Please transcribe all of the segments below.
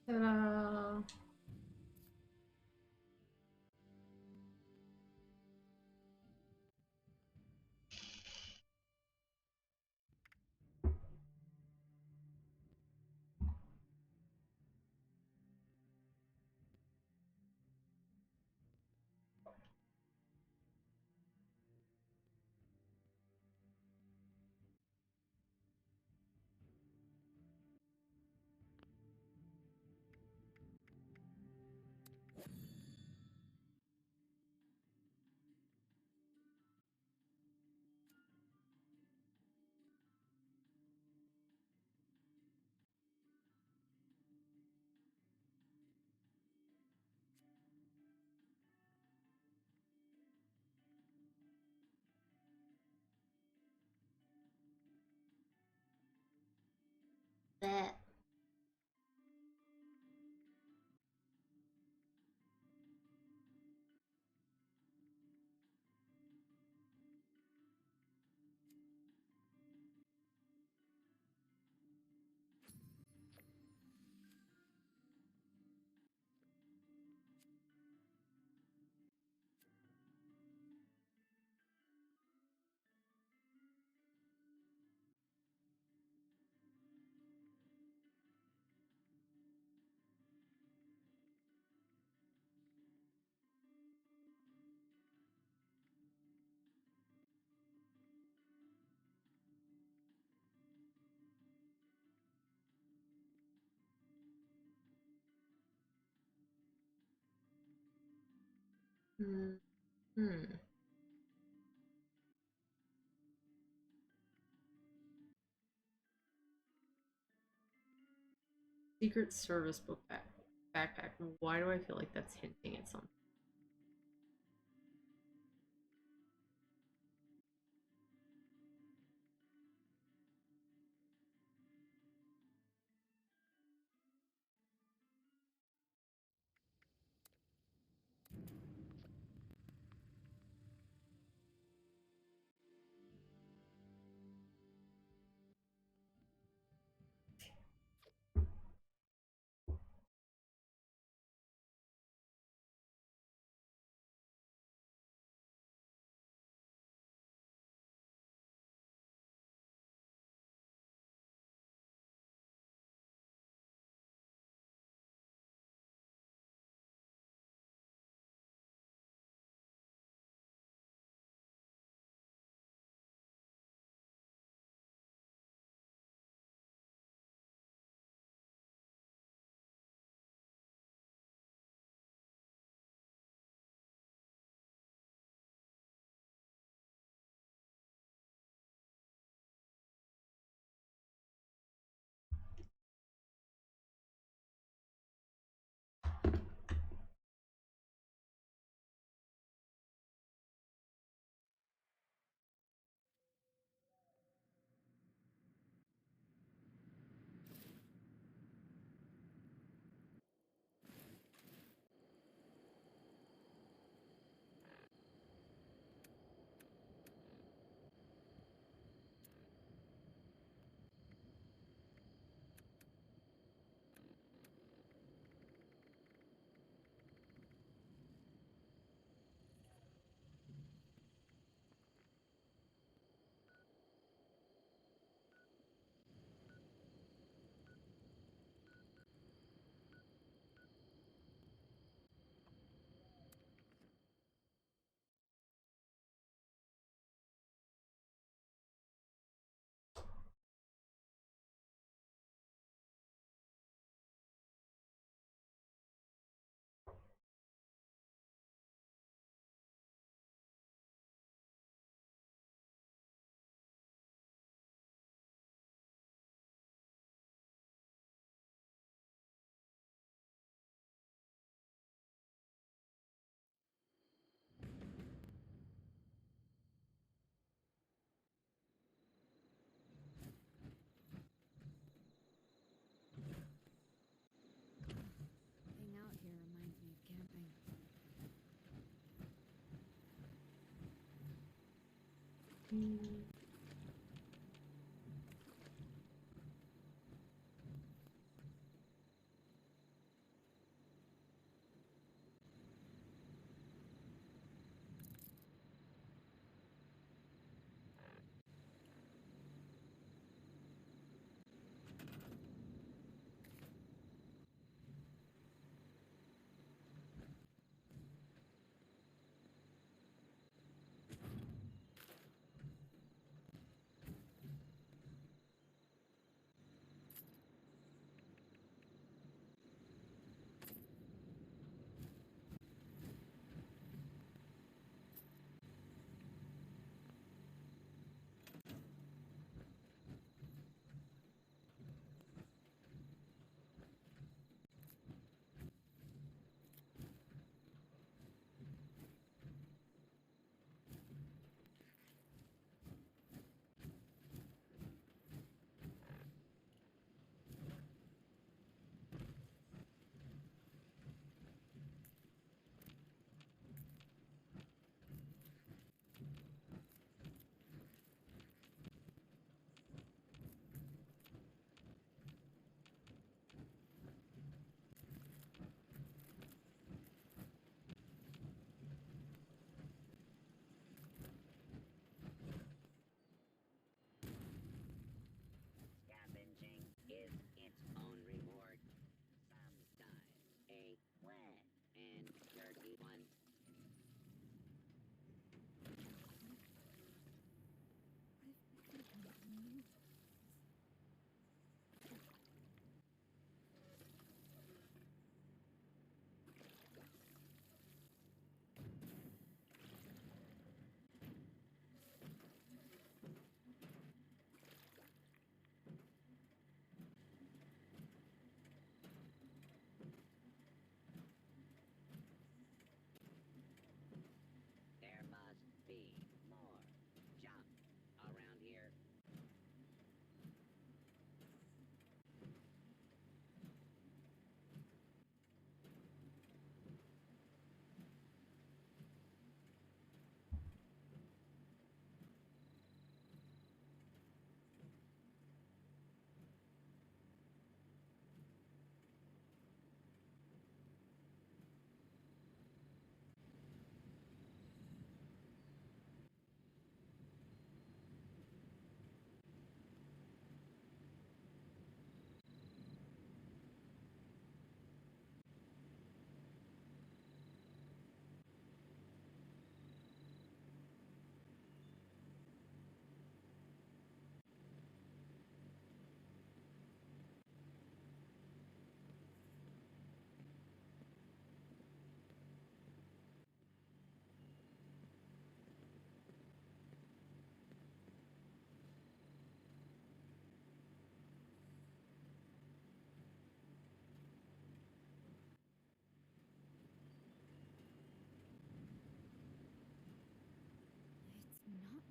Ta-da! That. Hmm. Hmm. Secret Service book backpack. Why do I feel like that's hinting at something? Being out here reminds me of camping. Hmm.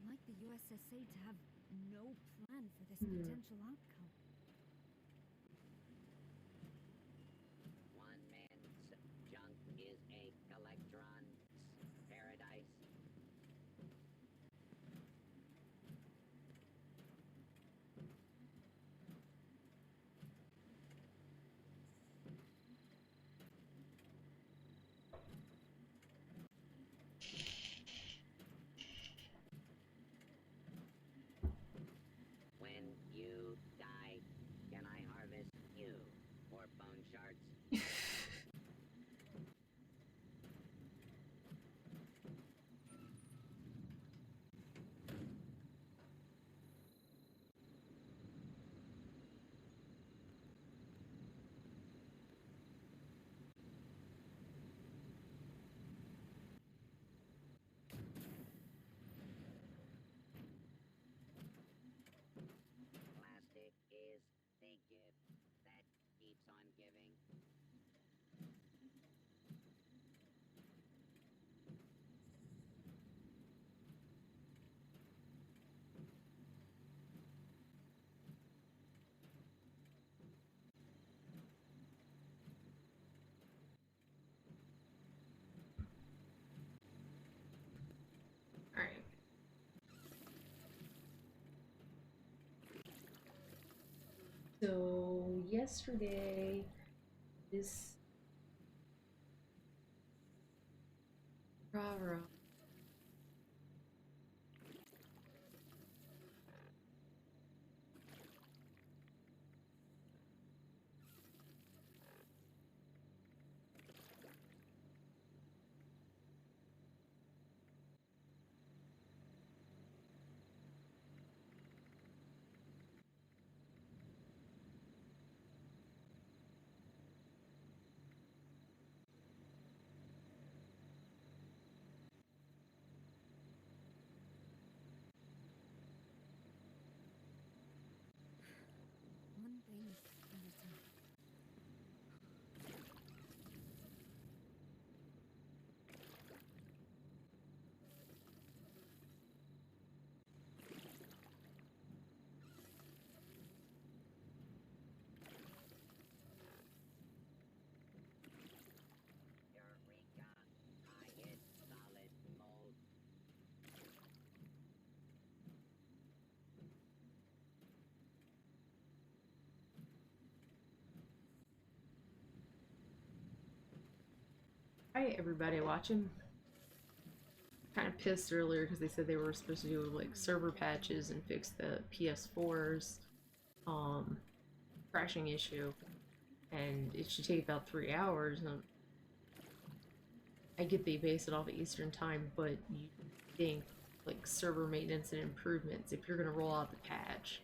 like the USSA to have no plan for this Hmm. potential outcome. One man's junk is a collectron's paradise. When you die, can I harvest you for bone shards? Plastic is the gift that keeps on giving. Alright. So, yesterday, this. Rah rah. One thing at a time. Eureka! I hit solid gold. Hi, everybody watching. Kind of pissed earlier because they said they were supposed to do like server patches and fix the PS4's crashing issue, and it should take about 3 hours. And I get they base it off of Eastern time, but you think like server maintenance and improvements, if you're gonna roll out the patch,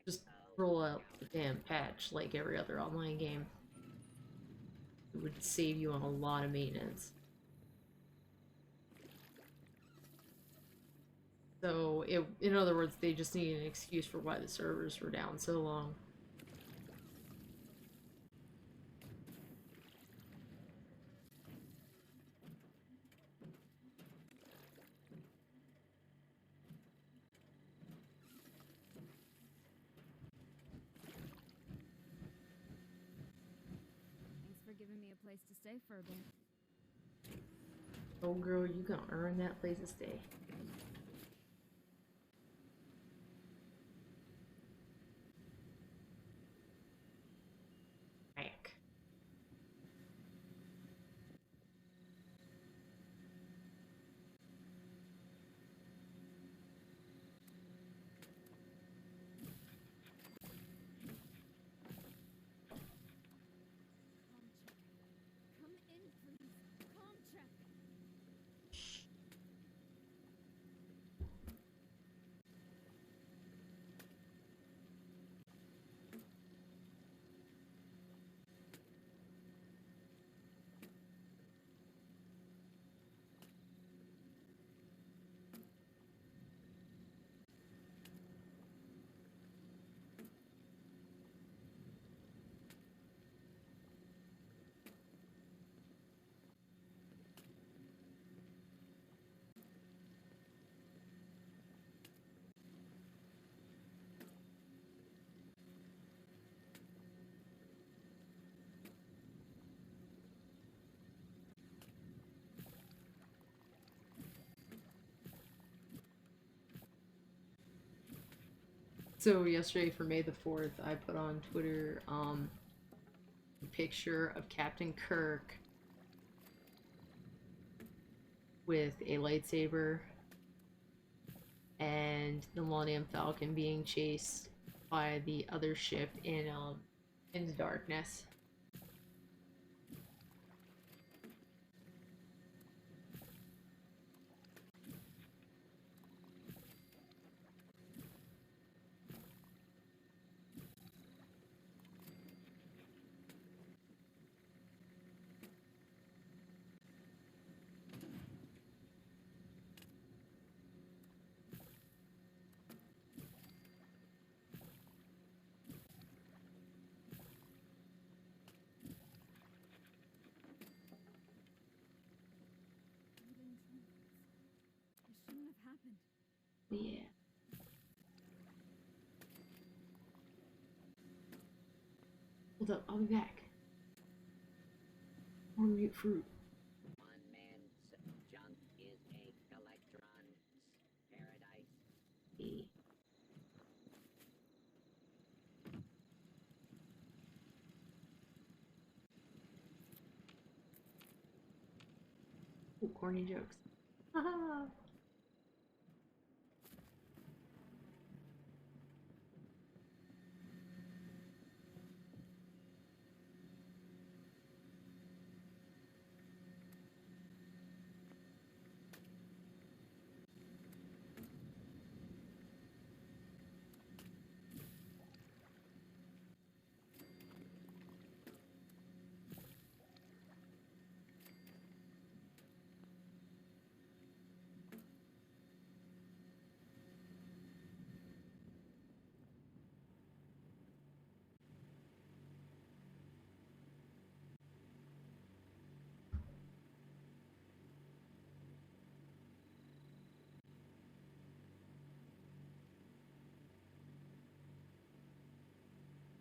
just roll out the damn patch like every other online game. It would save you on a lot of maintenance. So, in other words, they just need an excuse for why the servers were down so long. Thanks for giving me a place to stay for a bit. Oh, girl, you gonna earn that place to stay. Heck. Come in, please. Calm check. So yesterday for May the 4th, I put on Twitter a picture of Captain Kirk with a lightsaber and the Millennium Falcon being chased by the other ship in the darkness. Hidden trumpets. This shouldn't have happened. Yeah. Hold up, I'll be back. More mute fruit. One man's junk is a collectron's paradise. Hey. Ooh, corny jokes. Haha.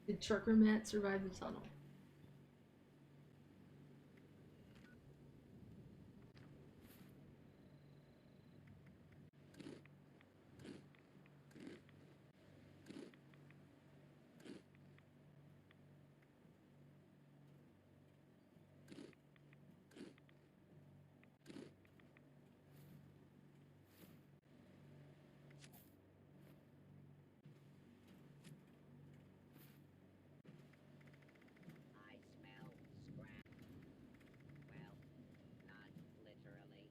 Did Trucker Matt survive the tunnel? I smell scrap. Well, not literally.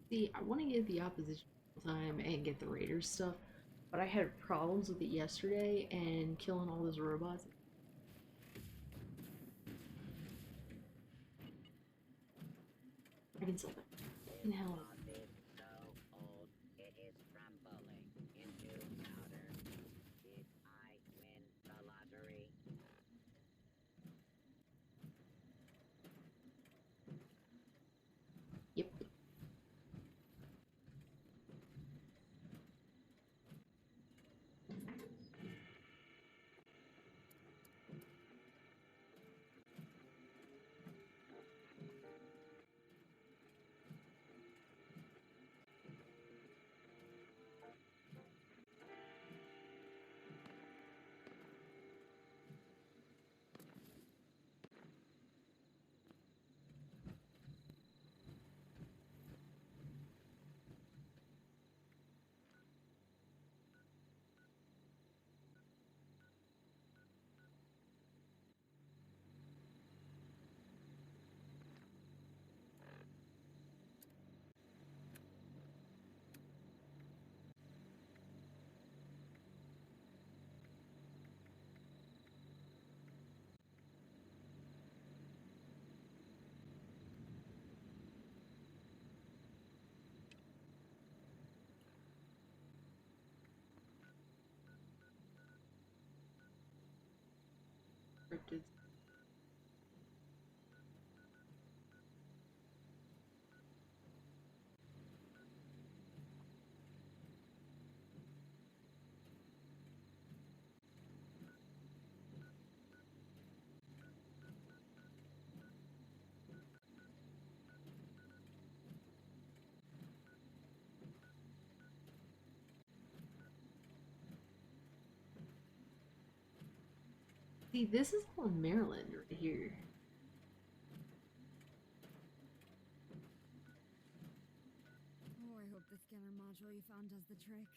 See, I want to give the opposition time and get the Raiders stuff, but I had problems with it yesterday and killing all those robots. I can sell that. In hell. Cloth is so old, it is crumbling into powder. Did I win the lottery? Yep. Did See, this is all Maryland right here. Oh, I hope the scanner module you found does the trick.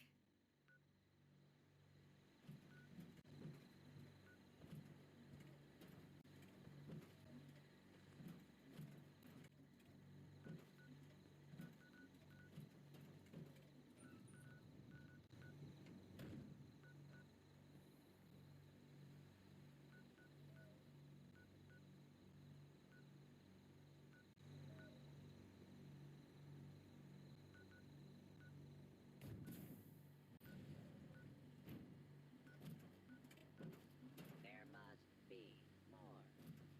There must be more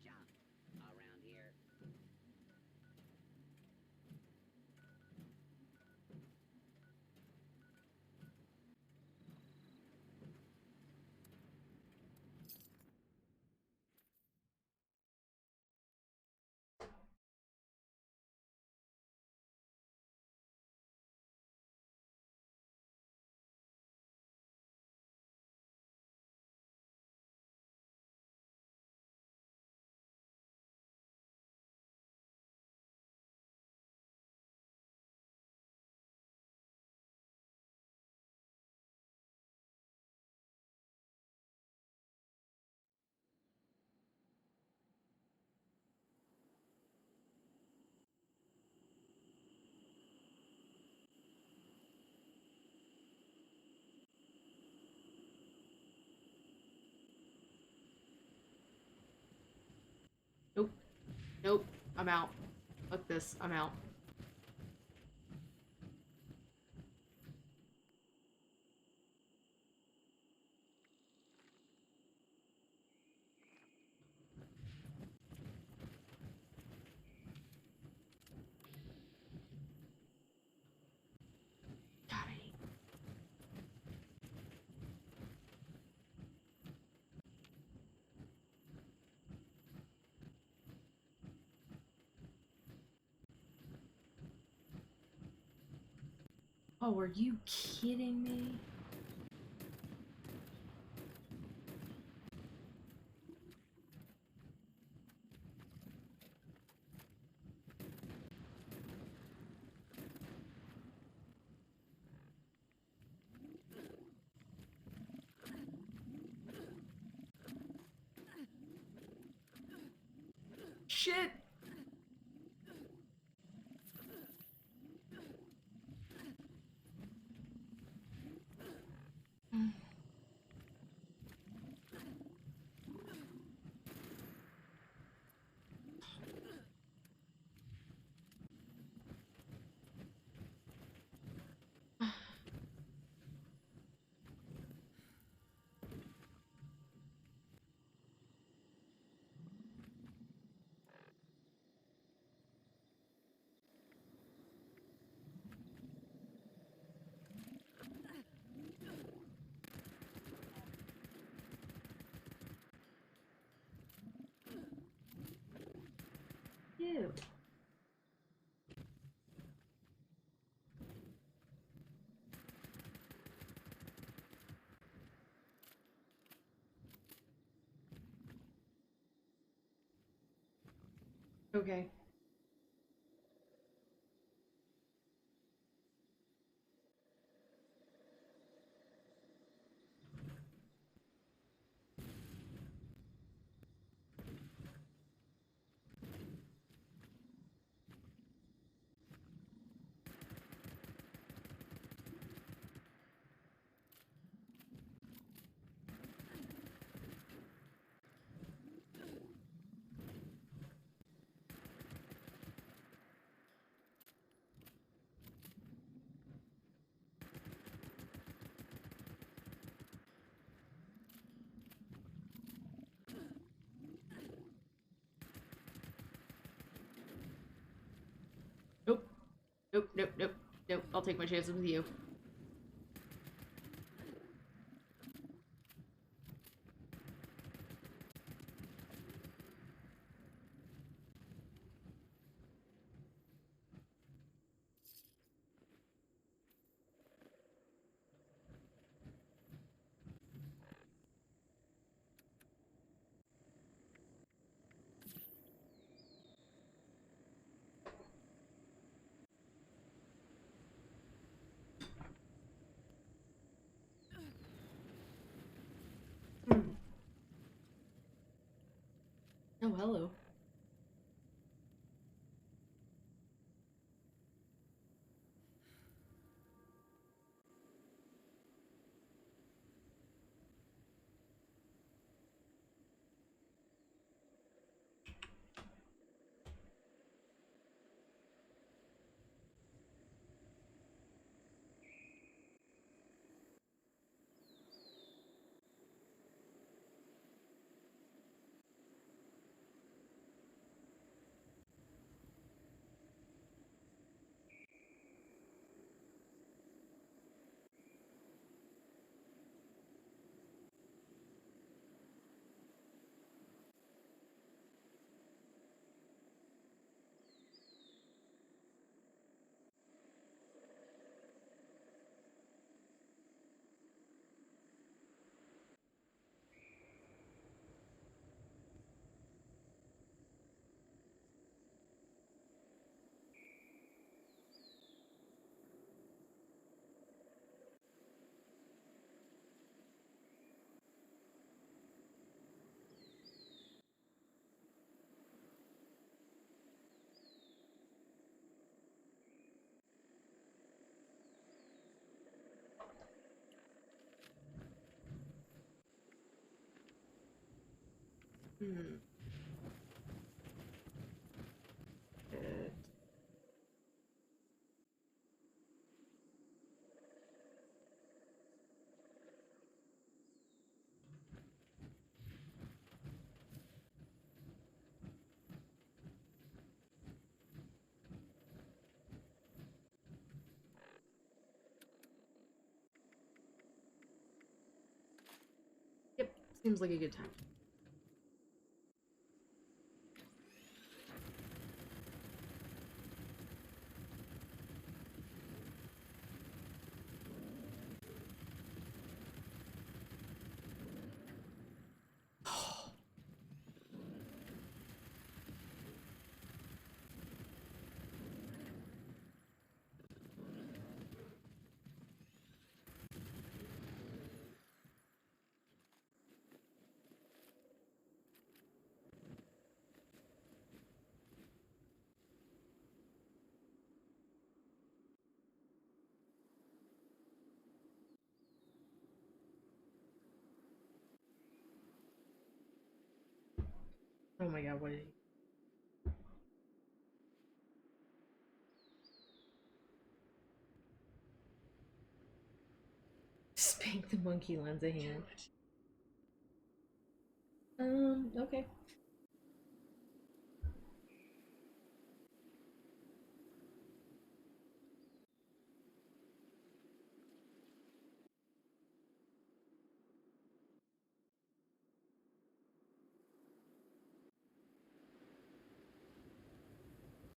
junk around here. Nope. Nope. I'm out. Fuck this. I'm out. God, I hate. Oh, are you kidding me? Shit! Ew. Okay. Nope, nope, nope, nope. I'll take my chances with you. Hmm. Oh, hello. Hmm. Good. Yep, seems like a good time. Oh my god, what did he spank the monkey lends a hand? Okay.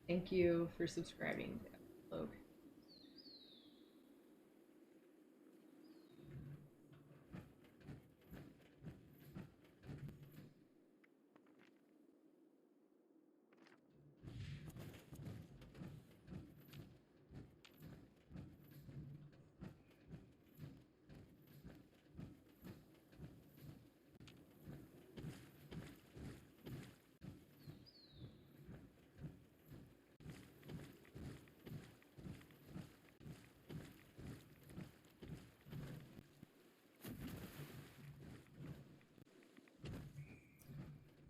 Thank you for subscribing, Logue.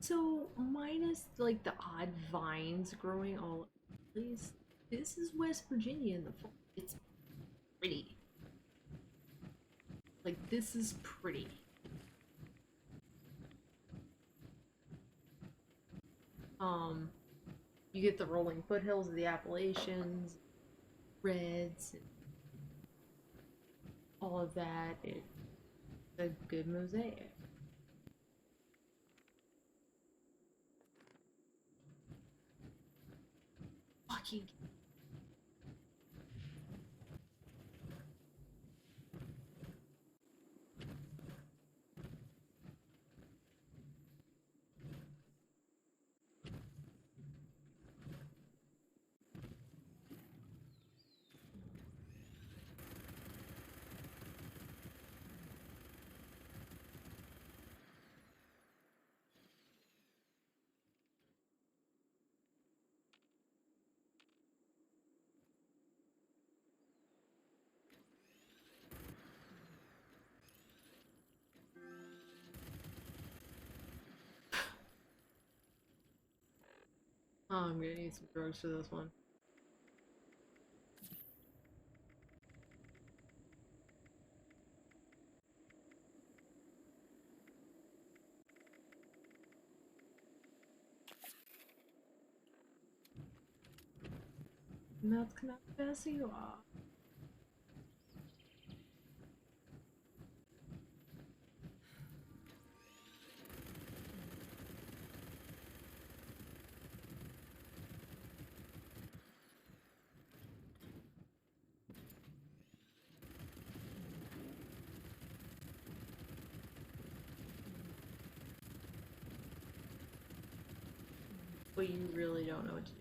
So, minus like the odd vines growing all over the place, this is West Virginia in the fall. It's pretty. Like, this is pretty. Um, you get the rolling foothills of the Appalachians, reds and all of that. It's a good mosaic. Fucking. Oh, I'm gonna need some drugs for this one. Mouth cannot pass you off. But you really don't know what to do.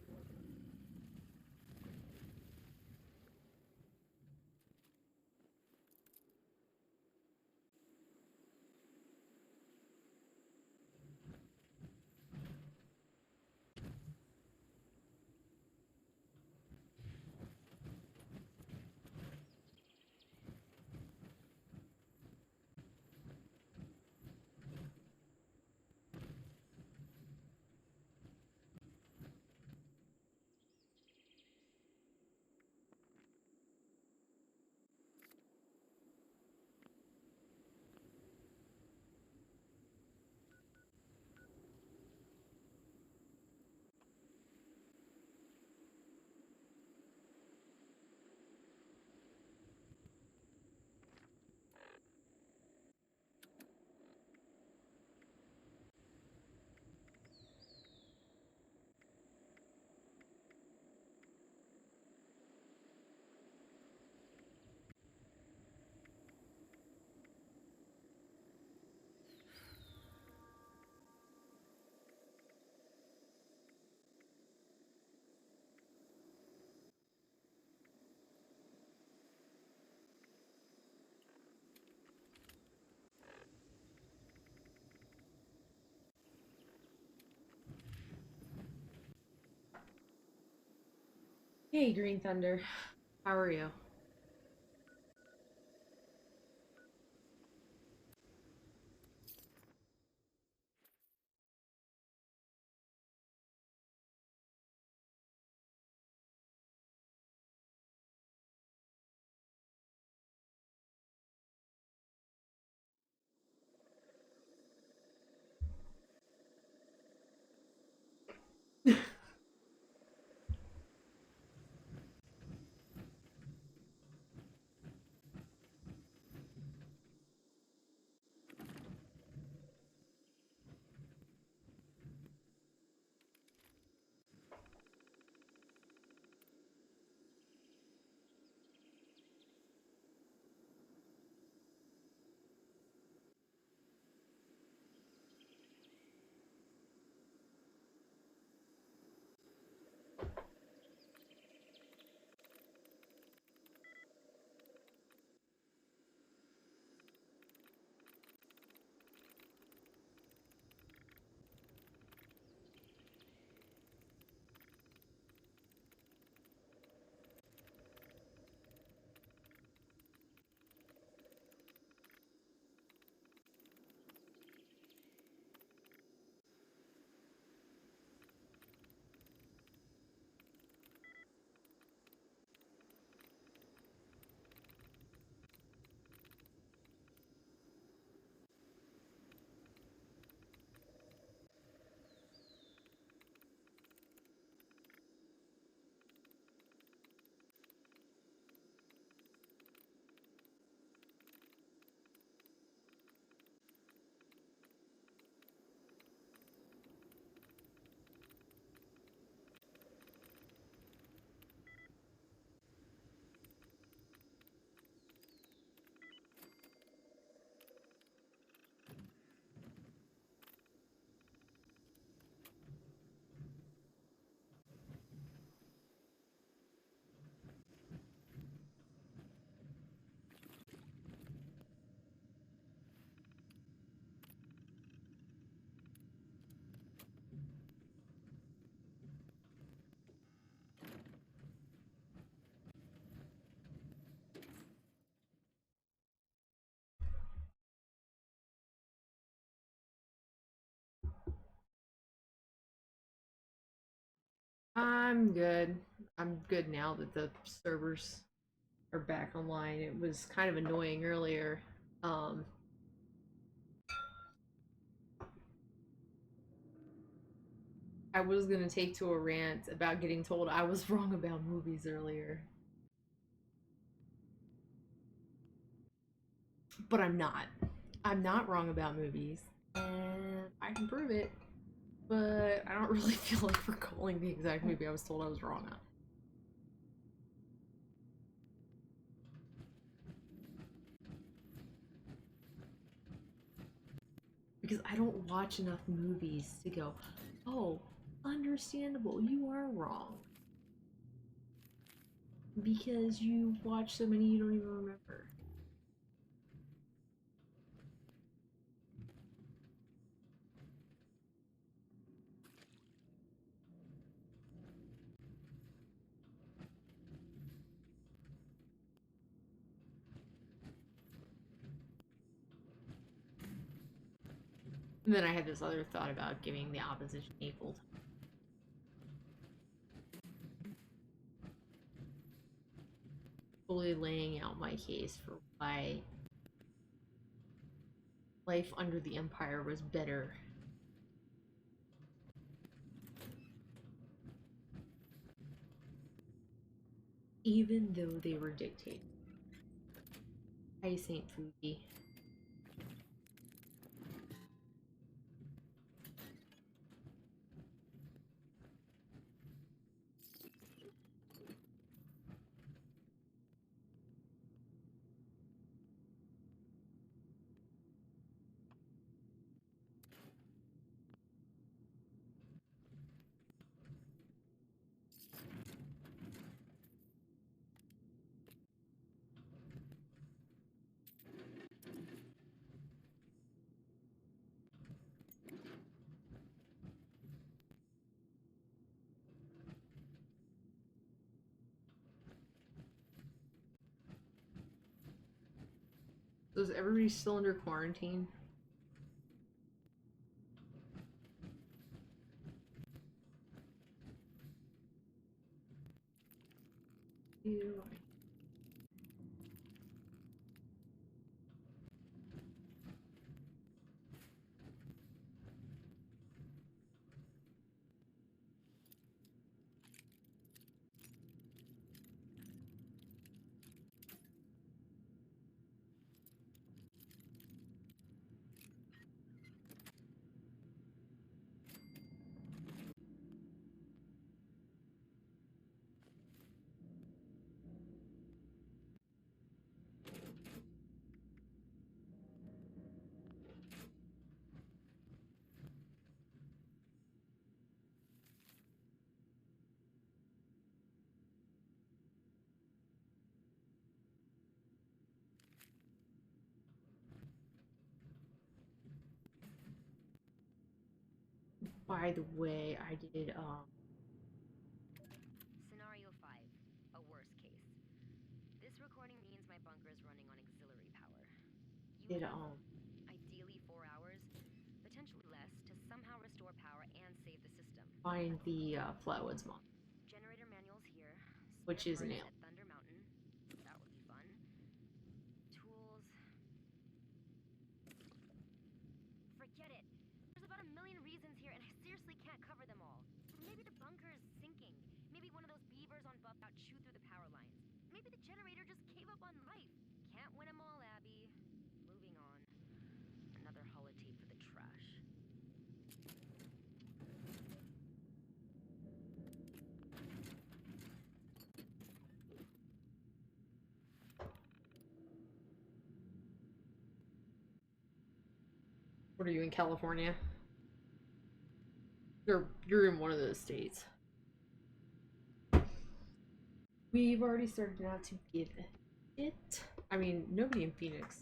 Hey, Green Thunder. How are you? I'm good. I'm good now that the servers are back online. It was kind of annoying earlier. Um, I was gonna take to a rant about getting told I was wrong about movies earlier, but I'm not. I'm not wrong about movies, and I can prove it. But I don't really feel like recalling the exact movie I was told I was wrong on. Because I don't watch enough movies to go, oh, understandable, you are wrong. Because you watch so many you don't even remember. And then I had this other thought about giving the opposition equal time. Fully laying out my case for why life under the Empire was better. Even though they were dictated. Hi, Saint Fuji. So is everybody still under quarantine? You. By the way, I did Scenario 5, a worst case. This recording means my bunker is running on auxiliary power. You did have, ideally 4 hours, potentially less, to somehow restore power and save the system. find the Flatwoods mod, Generator manuals here. which Spare is an parts ale. at Thunder Mountain. That would be fun. Tools. Forget it. There's about a million reasons here, and I seriously can't cover them all. Maybe the bunker is sinking. Maybe one of those beavers on Buff out chewed through the power lines. Maybe the generator just gave up on life. Can't win them all, Abby. Moving on. Another holotape for the trash. What are you in California? You're in one of those states. We've already started not to give it. I mean, nobody in Phoenix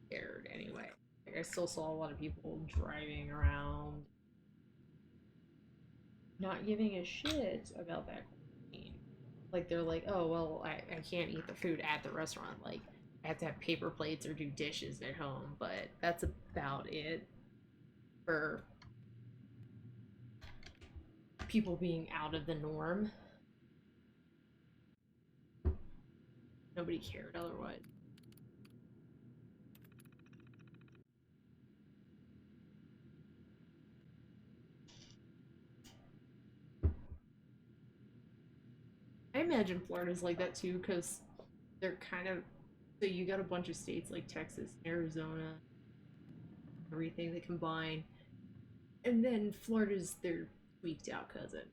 cared anyway. Like, I still saw a lot of people driving around, not giving a shit about that quarantine. Like they're like, oh well, I can't eat the food at the restaurant. Like I have to have paper plates or do dishes at home, but that's about it for people being out of the norm. Nobody cared otherwise. I imagine Florida's like that too, because they're kind of, so you got a bunch of states like Texas, Arizona, everything that combine, and then Florida's their tweaked out cousin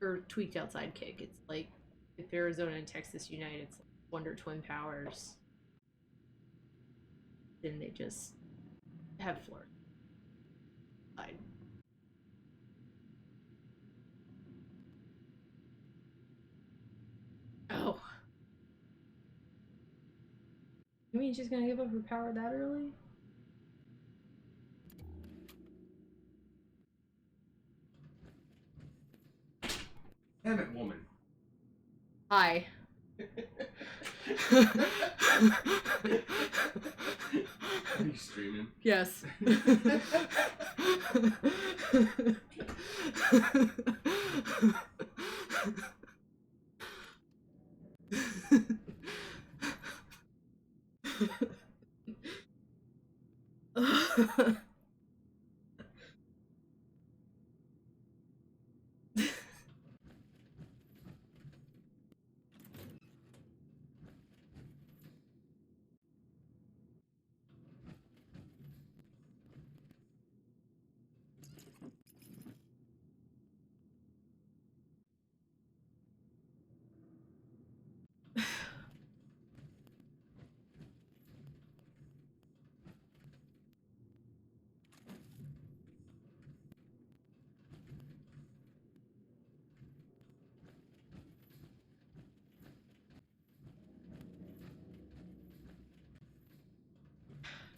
or tweaked out sidekick. It's like if Arizona and Texas unite, it's like Wonder Twin Powers. Then they just have Florida side. Oh, you mean she's gonna give up her power that early? Damn it, woman. Hi. Are you streaming? Yes.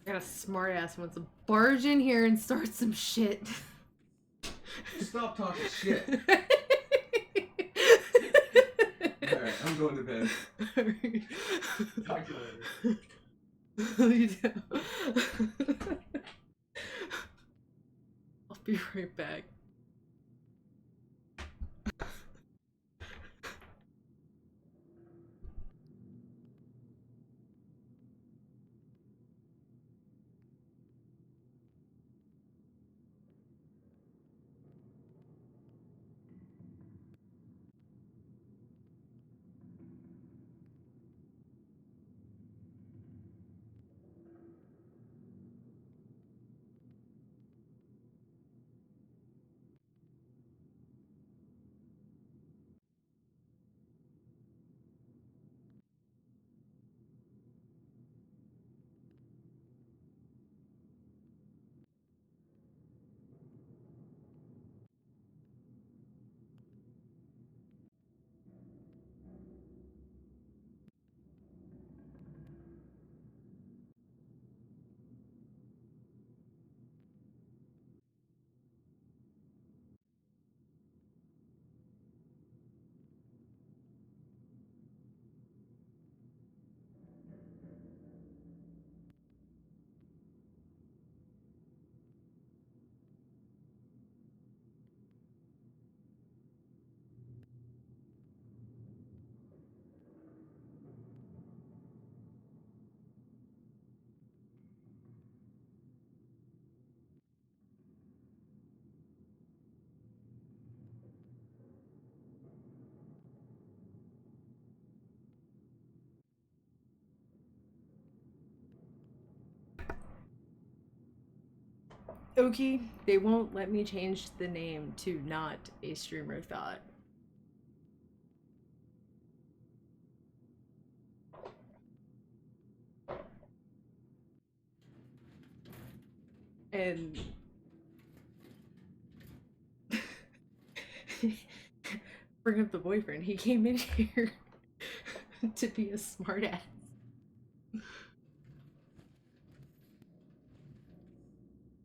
Got a smartass wants to barge in here and start some shit. Stop talking shit. Alright, I'm going to bed. Talk to you later. You do. I'll be right back. Okie, they won't let me change the name to not a streamer thought. And bring up the boyfriend. He came in here to be a smartass.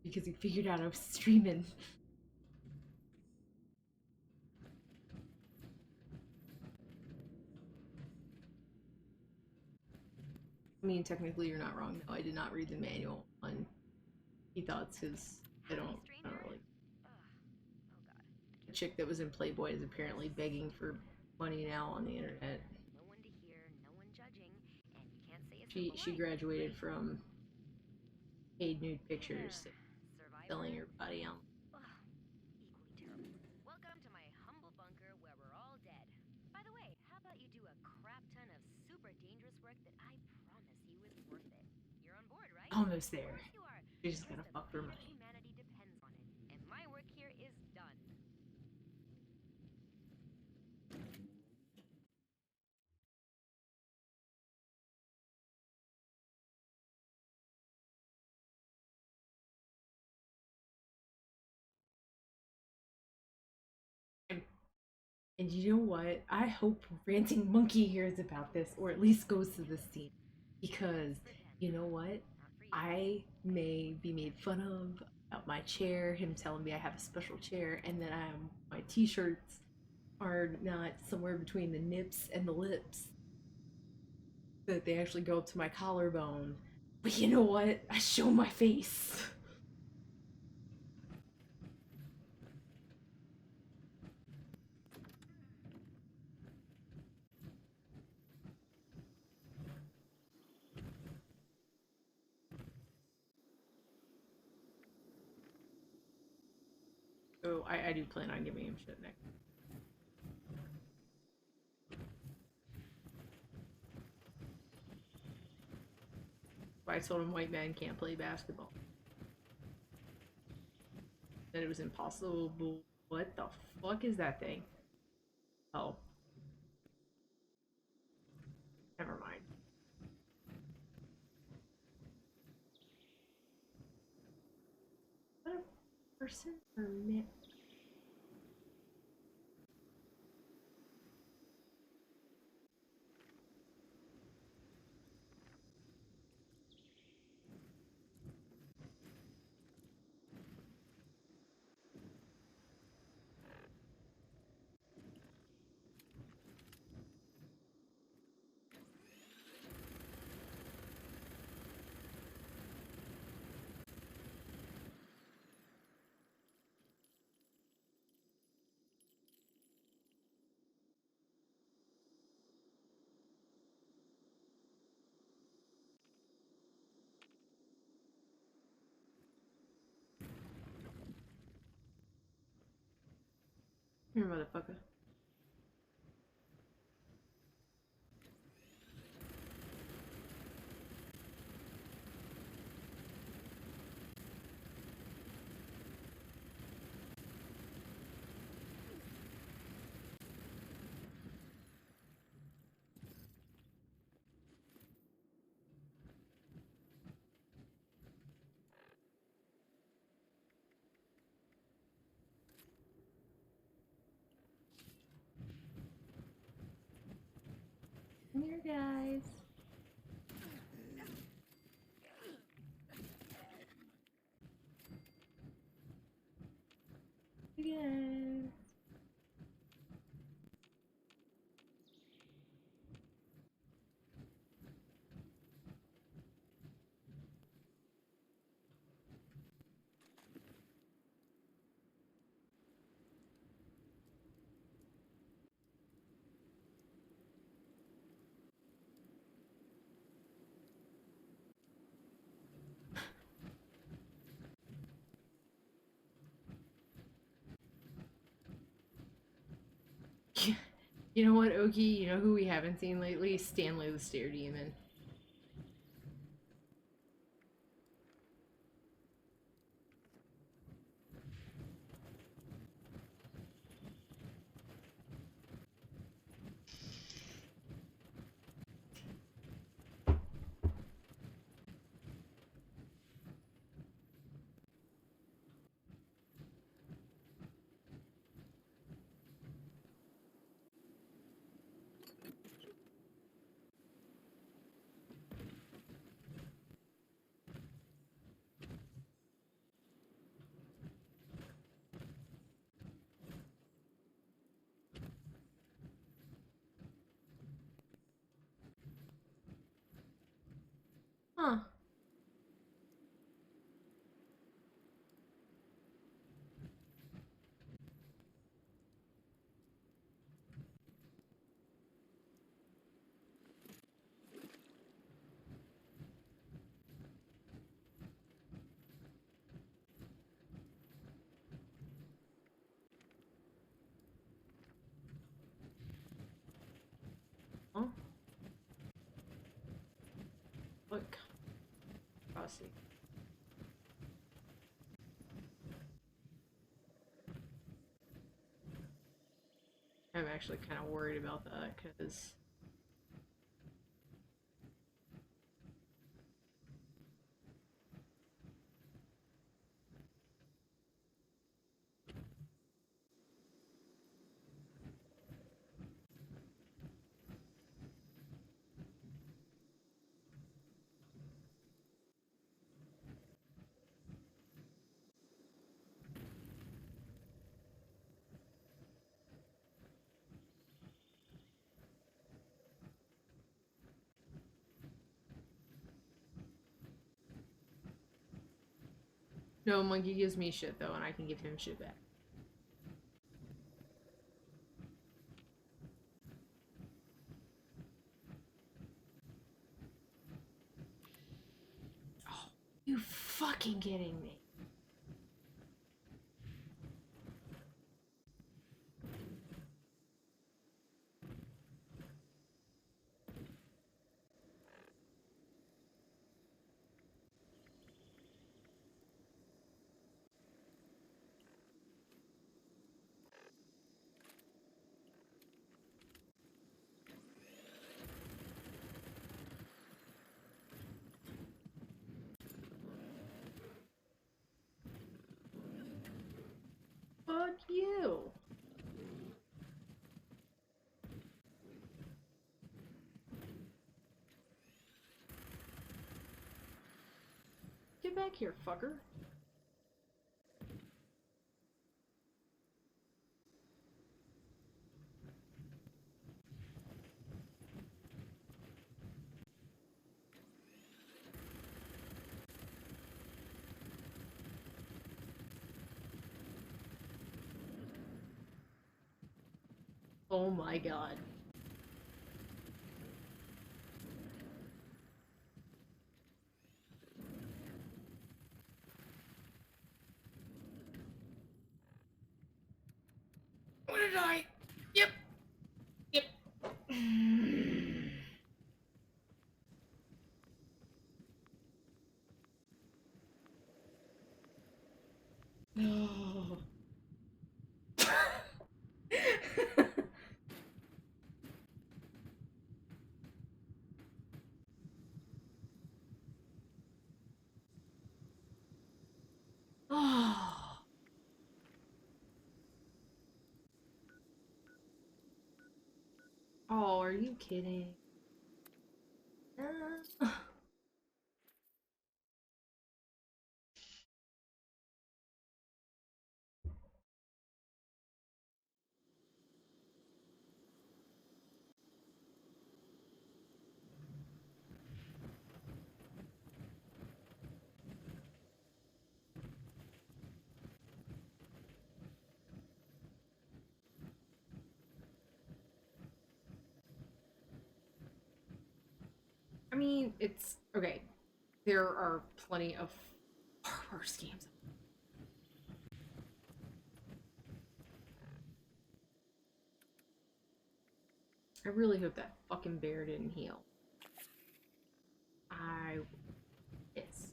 Because he figured out I was streaming. I mean, technically you're not wrong. No, I did not read the manual on e thoughts because I don't really. Oh god, The chick that was in Playboy is apparently begging for money now on the internet. No one to hear, no one judging, and you can't say a She simple line. graduated from paid nude pictures to Survivor? selling her body on. Ugh, equally terrible. Welcome to my humble bunker where we're all dead. By the way, how about you do a crap ton of super dangerous work that I promise you is worth it? You're on board, right? Almost Of there. course you are. She's just because gonna the fuck for fate of money. humanity depends on it, and my work here is done. And you know what? I hope Ranting Monkey hears about this, or at least goes to this scene. Because, you know what? Not for you. I may be made fun of about my chair, him telling me I have a special chair, and then my t-shirts are not somewhere between the nips and the lips. That they actually go up to my collarbone. But you know what? I show my face. So I do plan on giving him shit next. I told him white men can't play basketball. That it was impossible. What the fuck is that thing? Oh. Never mind. What a person or man? Here, motherfucker. Come here, guys. Again. You know what, Oki? You know who we haven't seen lately? Stanley the Stair Demon. Huh. What crossing? I'm actually kind of worried about that because no, Monkey gives me shit though, and I can give him shit back. Oh, you fucking kidding me? Fuck you. Get back here, fucker. Oh my god. What did I? Yep. Yep. No. Oh. Oh, are you kidding? I mean, it's okay. There are plenty of far worse games. I really hope that fucking bear didn't heal. I yes.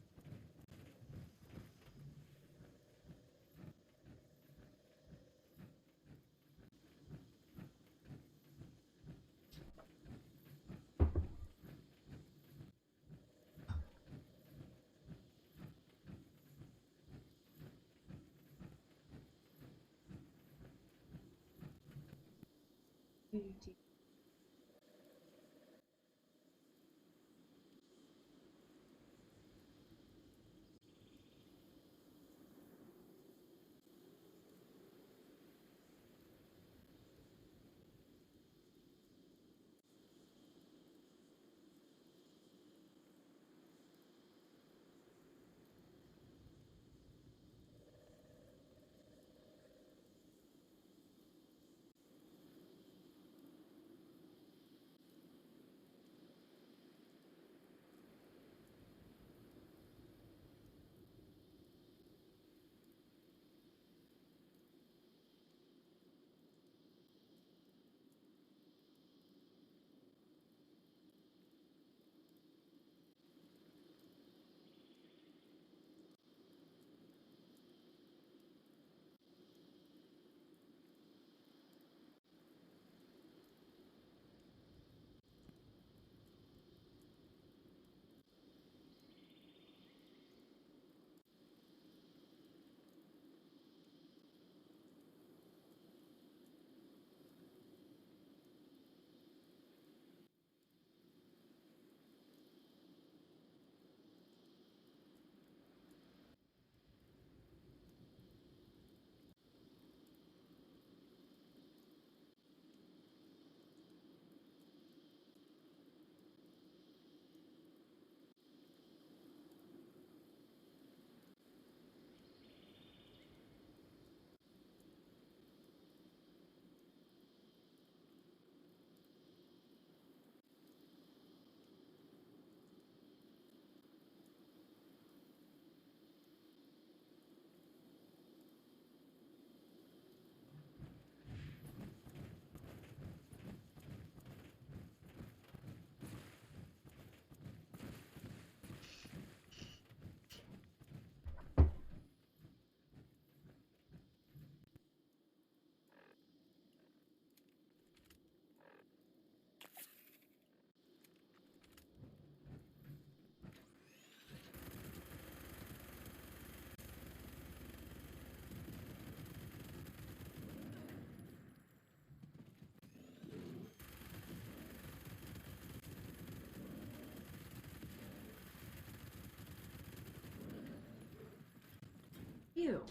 do?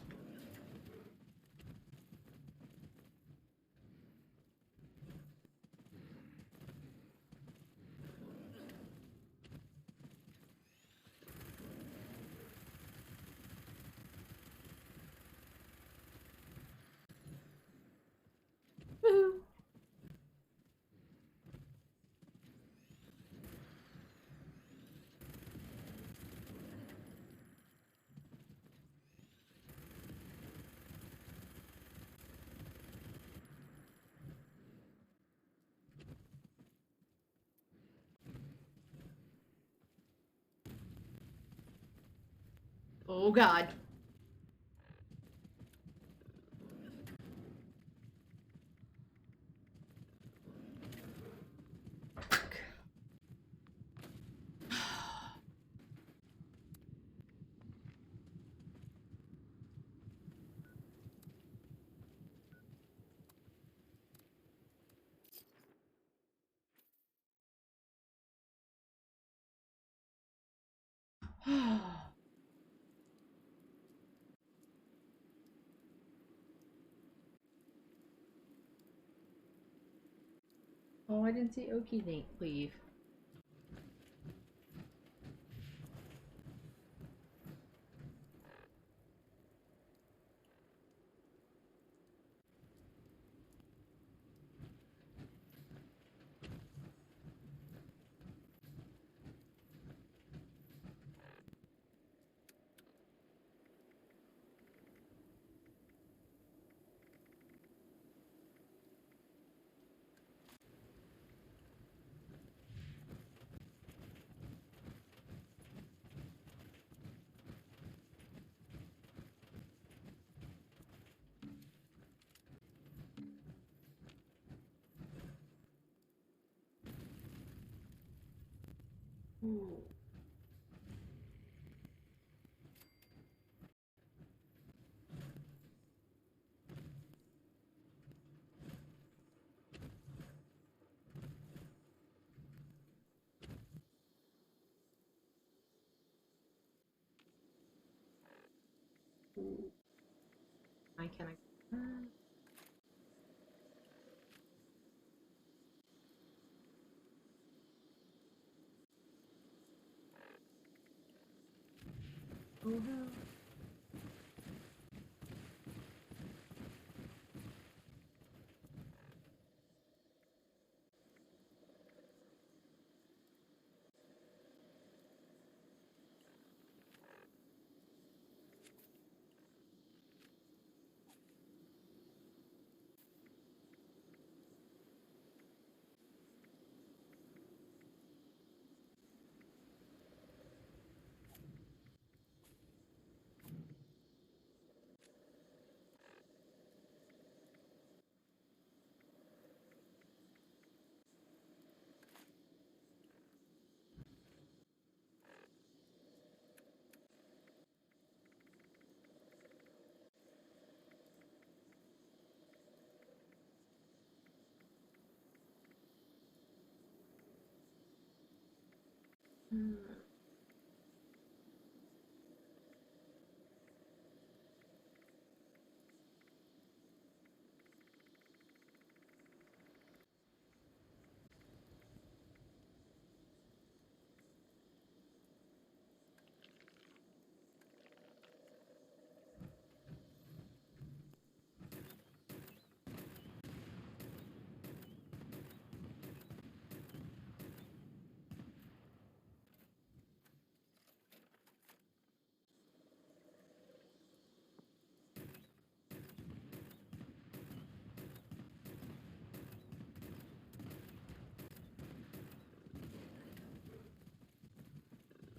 Woohoo! Oh god. Oh, I didn't see Okie Nate leave. Ooh. Ooh. I can I? Oh no. Hmm.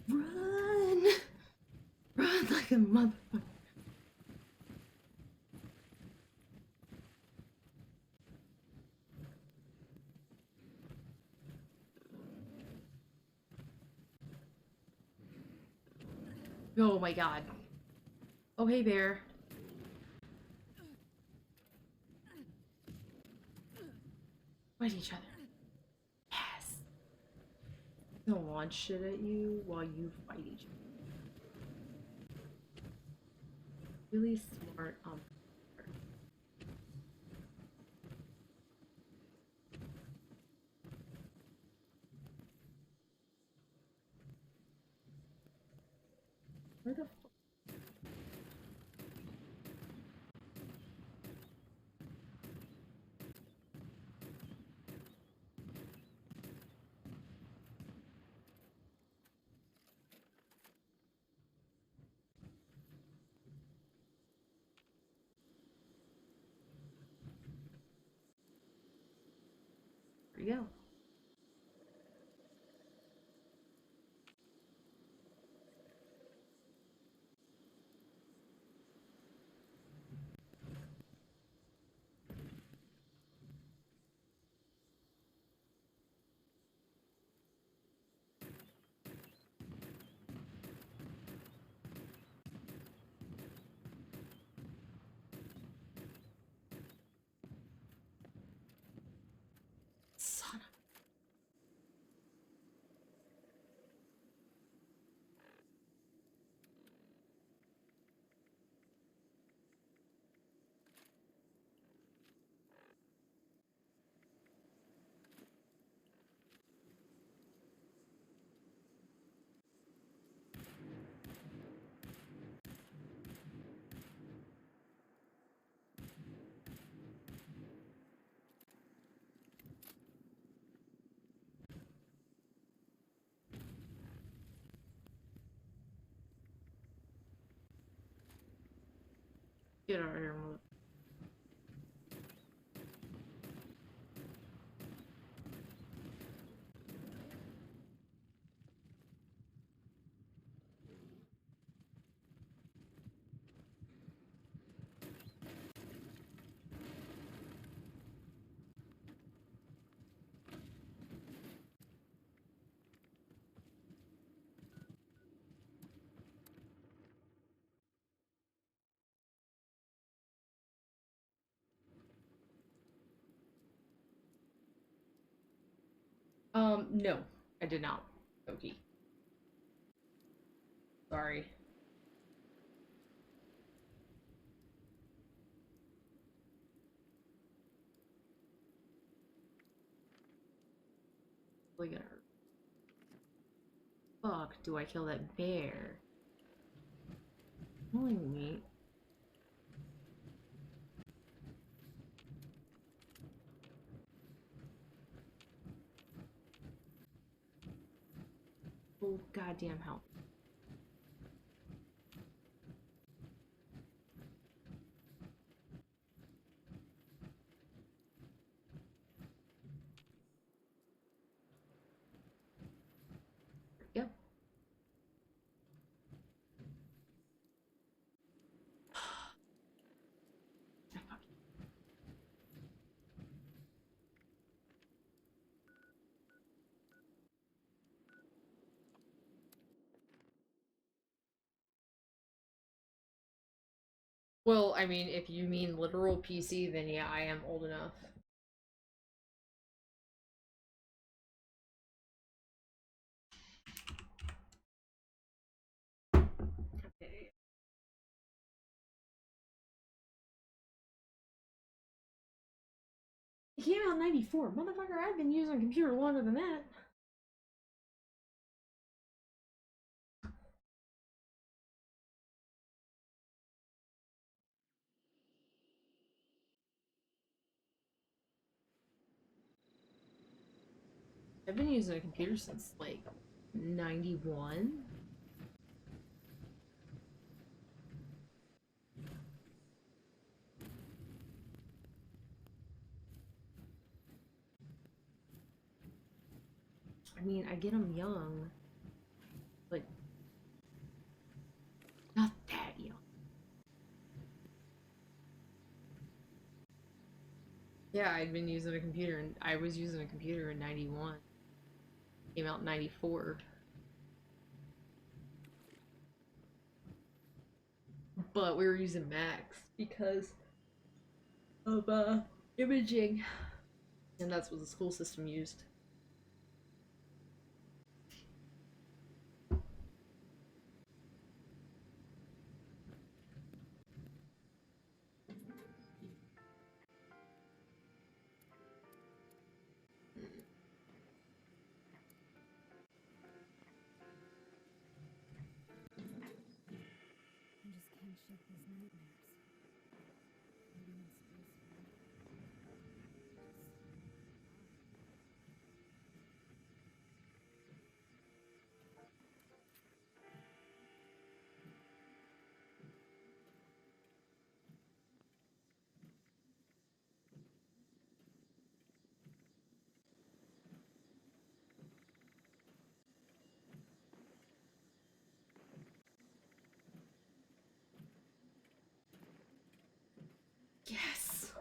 Run! Run like a motherfucker. Oh my god. Oh hey bear. Fight each other. Yes. They'll launch shit at you while you fight each other. Really smart on her. Where the fuck? There you go. Son of Get out of here, mother. No, I did not. Okay. Sorry. Really gonna hurt. Fuck, do I kill that bear? Killing me. Oh, goddamn help. Yep. Well, I mean, if you mean literal PC, then yeah, I am old enough. Okay. It came out in 94. Motherfucker, I've been using a computer longer than that. I've been using a computer since, like, 91. I mean, I get them young, but not that young. Yeah, I'd been using a computer, and I was using a computer in 91. Came out in 94. But we were using Macs because of imaging, and that's what the school system used. shake these nightmares. Floating in space forever. Yes!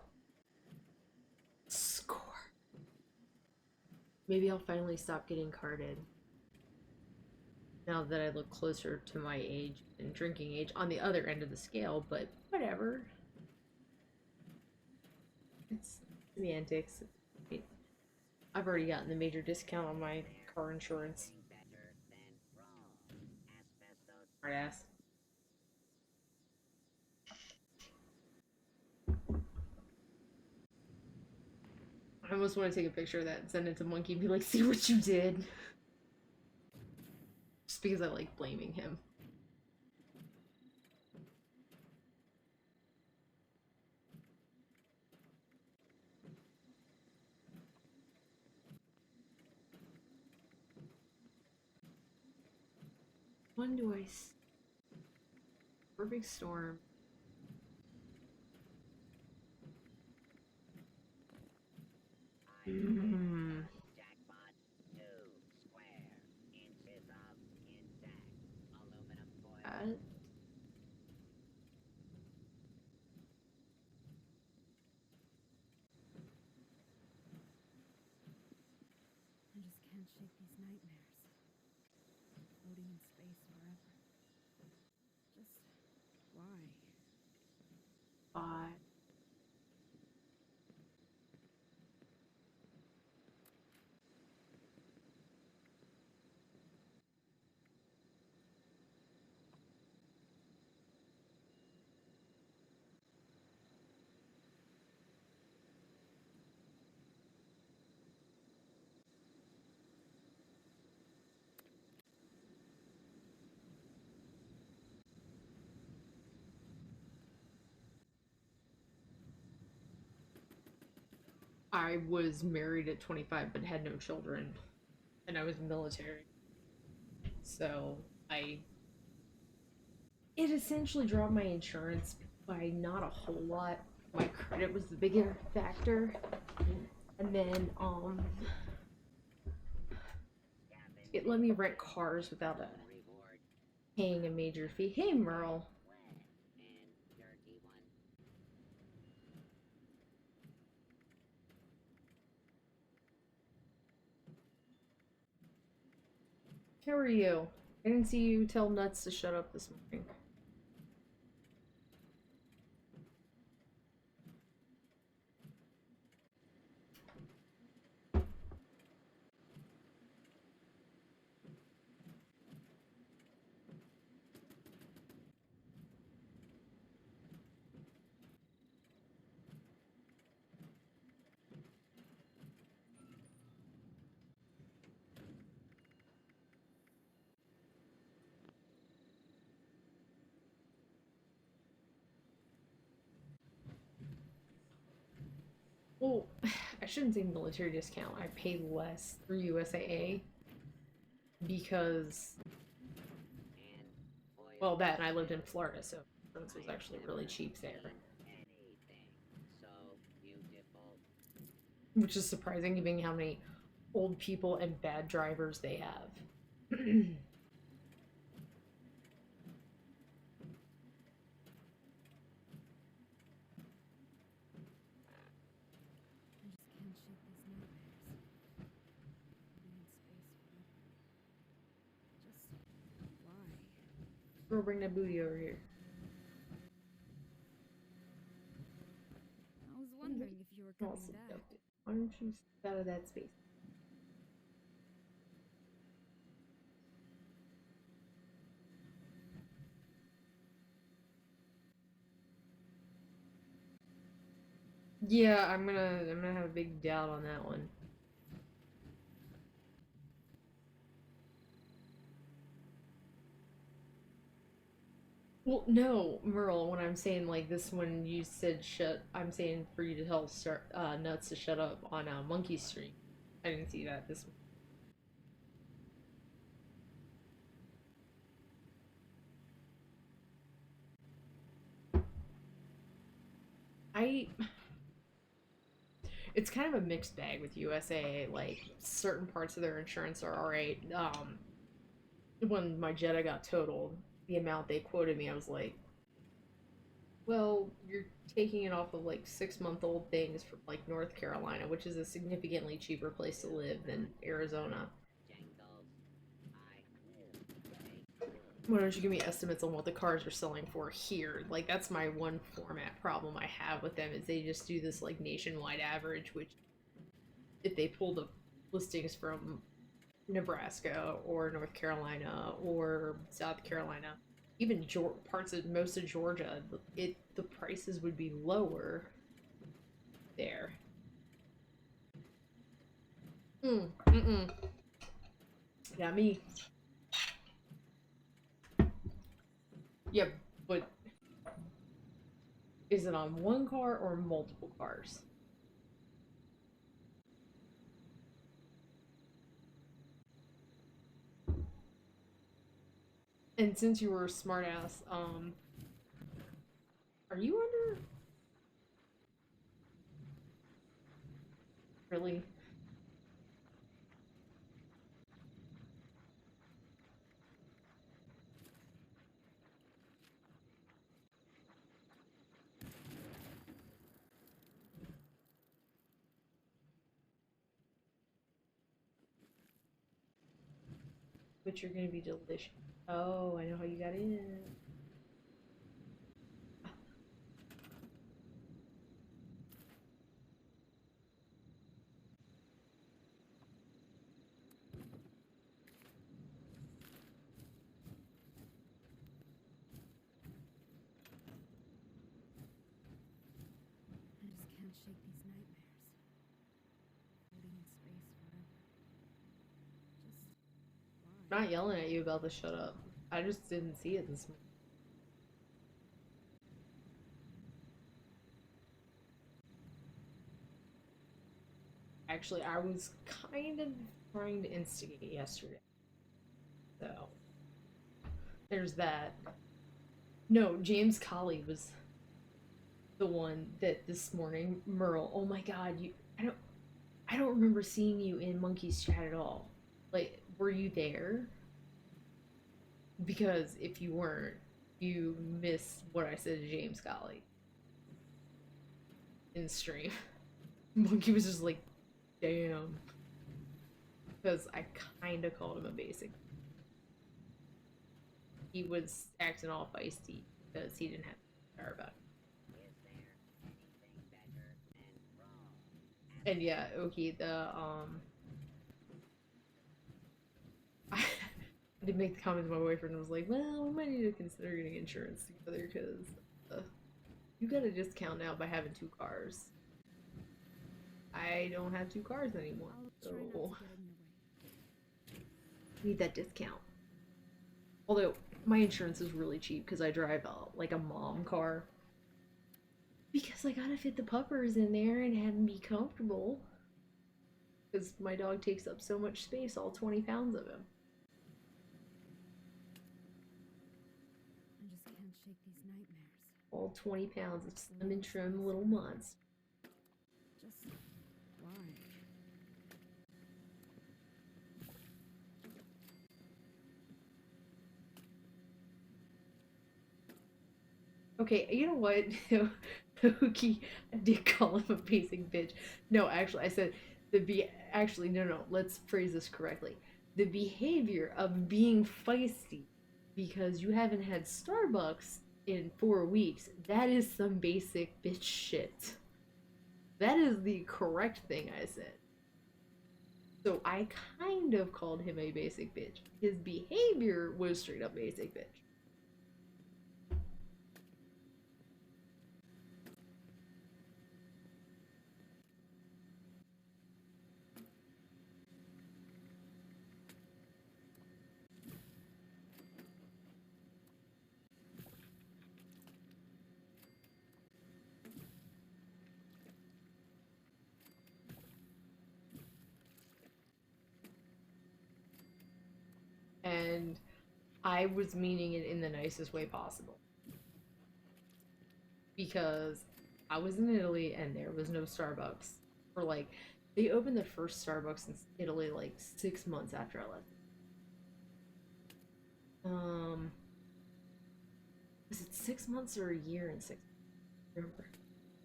Score. Maybe I'll finally stop getting carded. Now that I look closer to my age and drinking age on the other end of the scale, but whatever. It's semantics. I've already gotten the major discount on my car insurance. Better than wrong. Asbestos. Smart ass. I almost want to take a picture of that and send it to Monkey and be like, see what you did. Just because I like blaming him. When do I perfect storm? Mm. Jackpot 2 square inches of intact aluminum foil. I just can't shake these nightmares. Floating in space forever. Just why? Five. I was married at 25 but had no children, and I was military. So it essentially dropped my insurance by not a whole lot. My credit was the bigger factor. And then it let me rent cars without paying a major fee. Hey Merle. And dirty one. How are you? I didn't see you tell Nuts to shut up this morning. Well, I shouldn't say military discount. I pay less through USAA because, And foil. well, that and I lived in Florida, so insurance was actually really cheap there. Anything so beautiful. Which is surprising given how many old people and bad drivers they have. I just can't shake these nightmares. Floating in space forever. Just why? Girl, bring that booty over here. I was wondering if you were All coming back. seductive. Why don't you step out of that space? Yeah, I'm gonna have a big doubt on that one. Well, no, Merle, when I'm saying like this, when you said shut, I'm saying for you to tell Nuts to shut up on Monkey Street. I didn't see that this. I. It's kind of a mixed bag with USA. Like, certain parts of their insurance are alright. When my Jetta got totaled, the amount they quoted me, I was like, well, you're taking it off of like 6-month-old things from like North Carolina, which is a significantly cheaper place to live than Arizona. Jingles, I will say Why don't you give me estimates on what the cars are selling for here? Like, that's my one format problem I have with them, is they just do this like nationwide average, which if they pull the listings from Nebraska or North Carolina or South Carolina, even parts of most of Georgia, the prices would be lower there. Mm. Yeah, me. Yeah, but is it on one car or multiple cars? And since you were a smartass, are you under? Really? But you're gonna be delicious. Oh, I know how you got in. I just can't shake these nightmares. Floating in space forever. Just I'm why? not yelling at you about the shut up. I just didn't see it this morning. Actually, I was kind of trying to instigate yesterday. So, there's that. No, James Colley was the one that this morning, Merle. Oh my god, I don't remember seeing you in Monkey's chat at all. Like, were you there? Because if you weren't, you missed what I said to James Colley in stream. Monkey was just like, damn. Because I kind of called him a basic. He was acting all feisty because he didn't have to care about it. is there anything better than raw? And yeah, okay, I did make the comment to my boyfriend and was like, well, we might need to consider getting insurance together because you got a discount now by having 2 cars. I don't have 2 cars anymore, I'll try not so to get in your way. I need that discount. Although my insurance is really cheap because I drive like a mom car. Because I gotta fit the puppers in there and have them be comfortable. Because my dog takes up so much space, all 20 pounds of him. I just can't shake these nightmares. All 20 pounds of slim and trim little monster. Just why? Okay, you know what? Pookie, I did call him a basic bitch. No, actually, I said actually, no, let's phrase this correctly. The behavior of being feisty because you haven't had Starbucks in 4 weeks, that is some basic bitch shit. That is the correct thing I said. So I kind of called him a basic bitch. His behavior was straight up basic bitch. I was meaning it in the nicest way possible. Because I was in Italy and there was no Starbucks. For like, they opened the first Starbucks in Italy like 6 months after I left. Was it 6 months or a year and 6 months? I don't remember.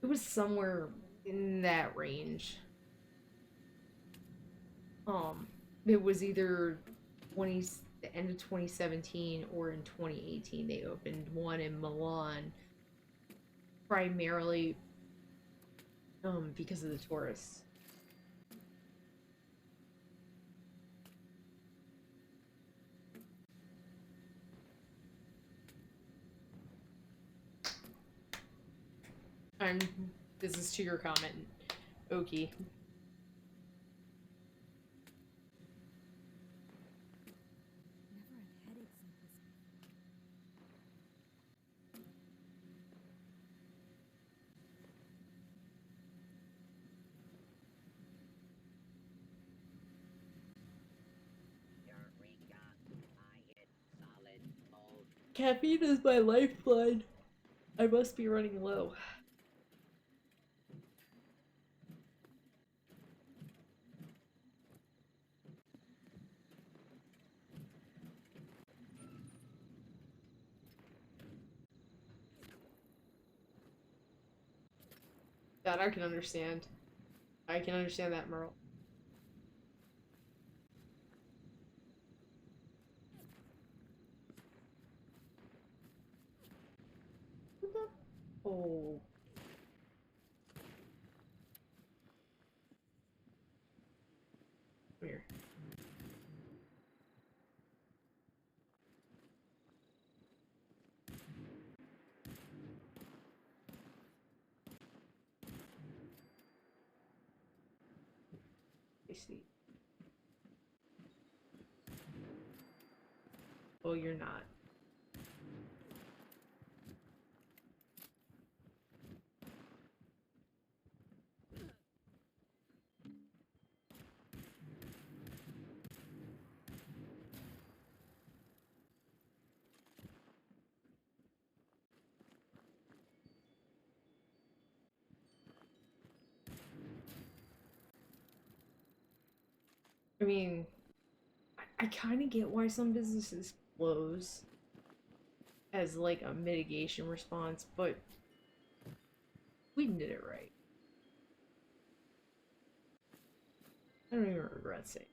It was somewhere in that range. It was either 20 the end of 2017 or in 2018 they opened one in Milan, primarily because of the tourists. And this is to your comment, Oki. Never had headaches like this before. Eureka! I hit solid gold. Caffeine is my lifeblood. I must be running low. That I can understand. I can understand that, Merle. Oh. Come here. I see. Oh, you're not. I mean, I kind of get why some businesses close as like a mitigation response, but we did it right. I don't even regret saying it.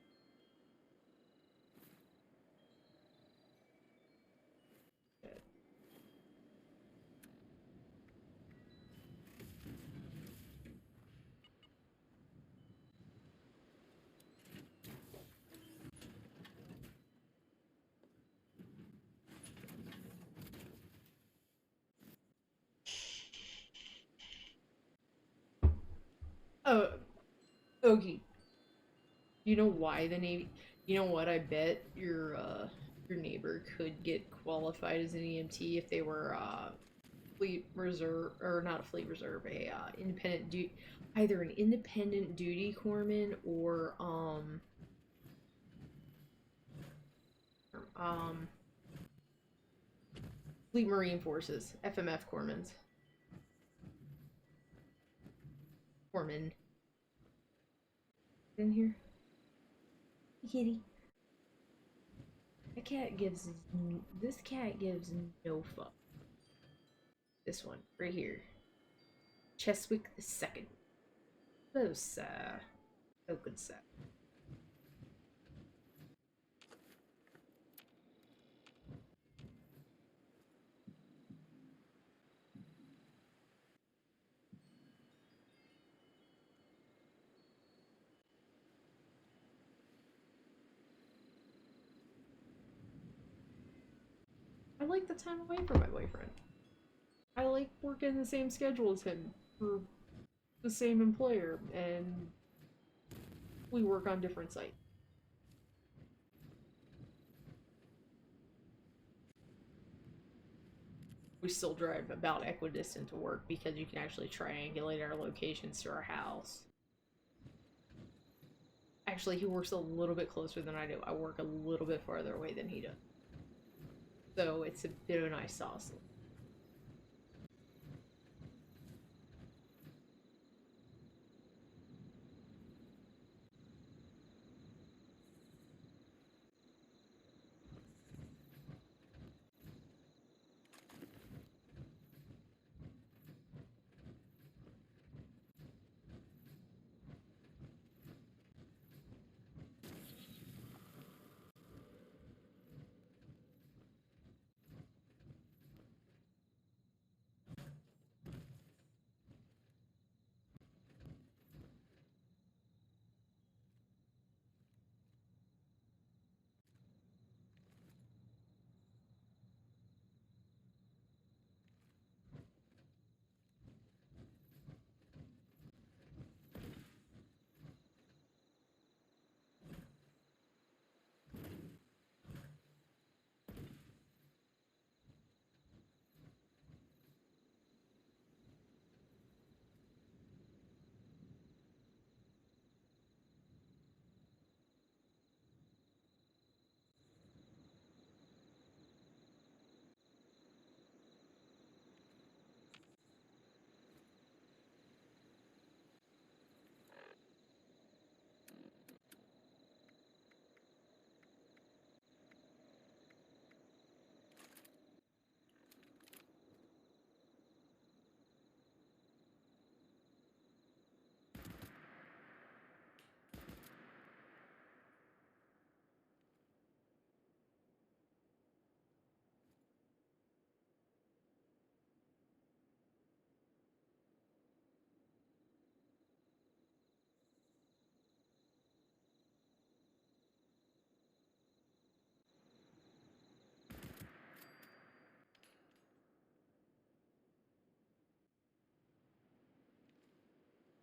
Oh, Ogie, you know why the Navy? You know what? I bet your neighbor could get qualified as an EMT if they were fleet reserve or not a fleet reserve, a independent duty, either an independent duty corpsman or um fleet marine forces, FMF corpsman in here. Kitty. This cat gives no fuck. This one right here, Cheswick the Second. Oh, sir. Oh, good sir. I like the time away from my boyfriend. I like working the same schedule as him for the same employer, and we work on different sites. We still drive about equidistant to work because you can actually triangulate our locations to our house. Actually, he works a little bit closer than I do. I work a little bit farther away than he does. So it's a bit of a nice sauce.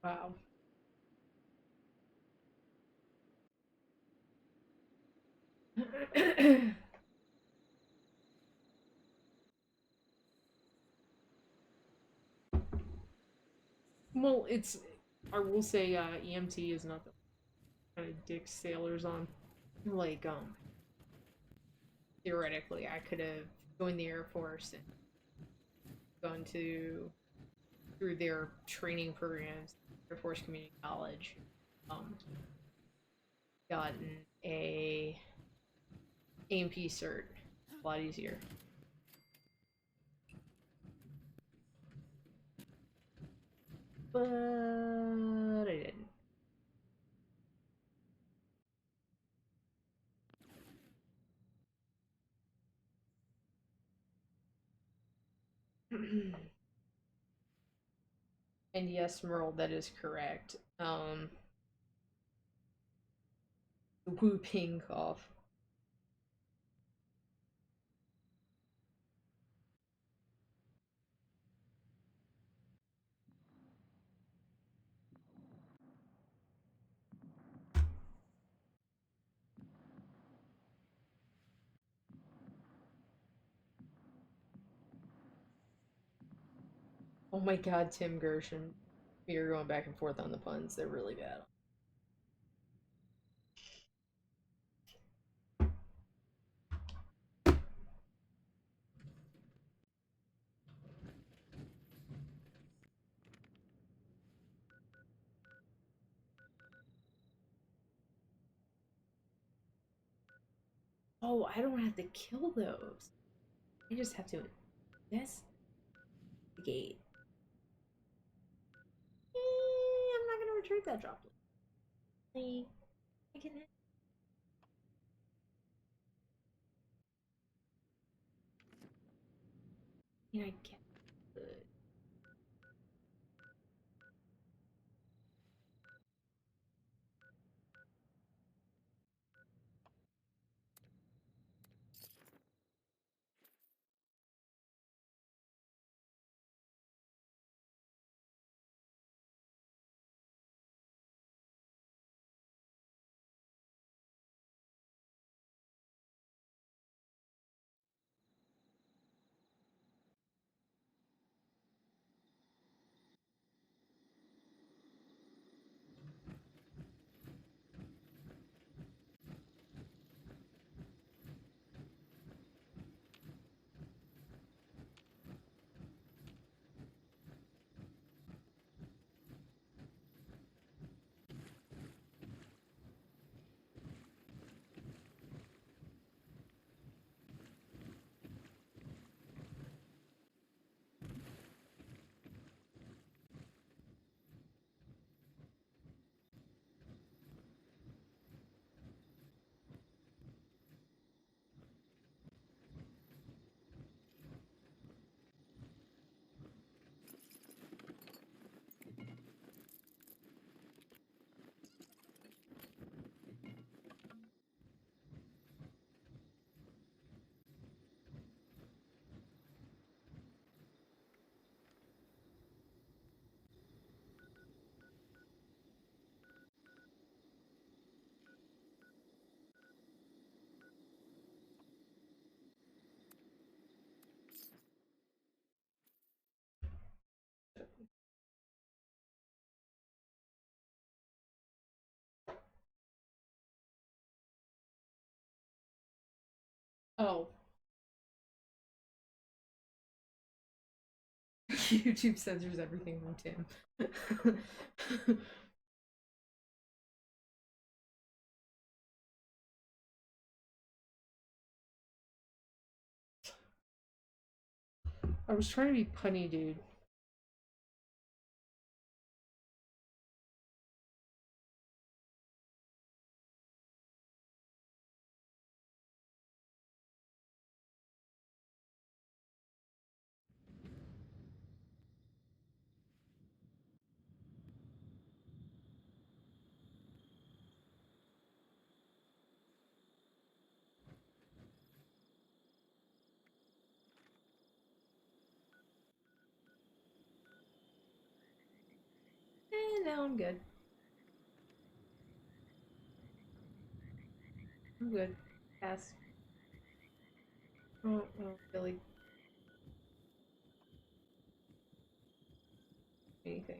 Wow. Well, it's. I will say, EMT is not the kind of dick sailors on. Like, theoretically, I could have joined the Air Force and gone to through their training programs, Air Force Community College, um, gotten a AMP cert. A lot easier. But I didn't. And yes, Merle, that is correct. Whooping cough. Oh my god, Tim Gershon. We are going back and forth on the puns. They're really bad. Oh, I don't have to kill those. I just have to investigate. I'm not gonna retrieve that droplet. I can. I can't. Oh. YouTube censors everything from Tim. I was trying to be punny, dude. No, I'm good. I'm good. Pass. I don't really anything.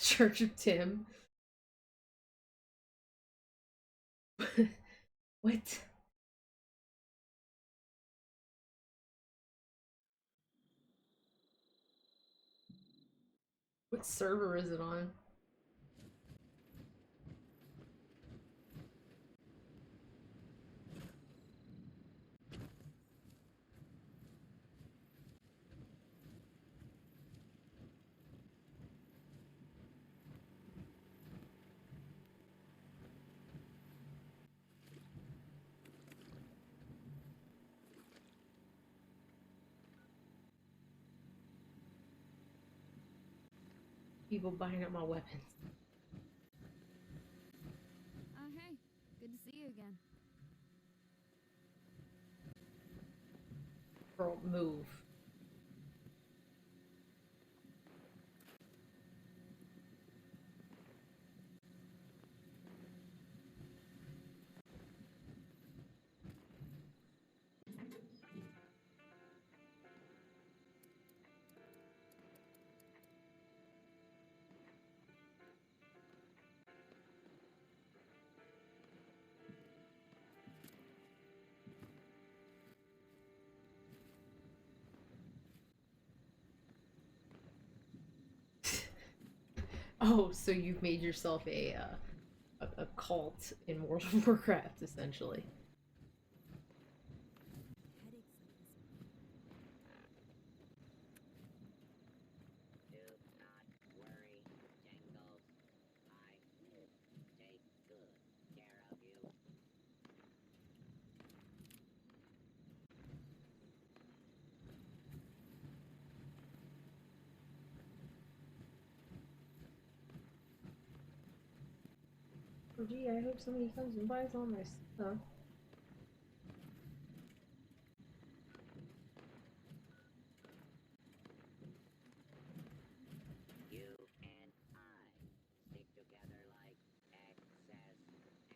Church of Tim. What? What server is it on? People buying up my weapons. Hey, good to see you again. Girl, move. Oh, so you've made yourself a cult in World of Warcraft, essentially. Headaches like this. Do not worry, Jingles. I will take good care of you. Oh gee, I hope somebody comes and buys all my stuff. You and I stick together like excess adhesive.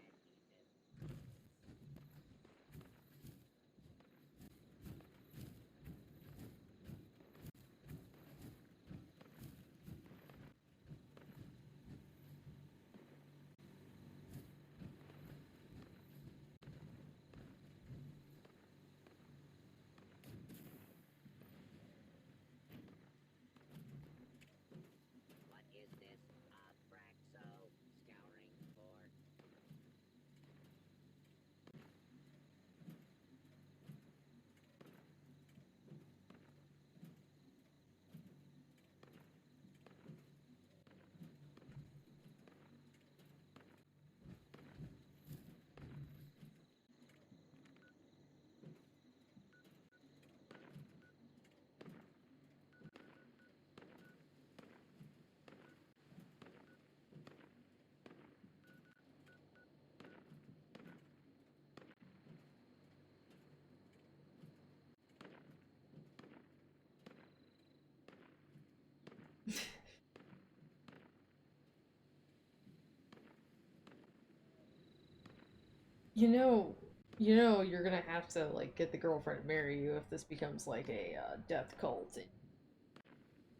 You're gonna have to like get the girlfriend to marry you if this becomes like a death cult,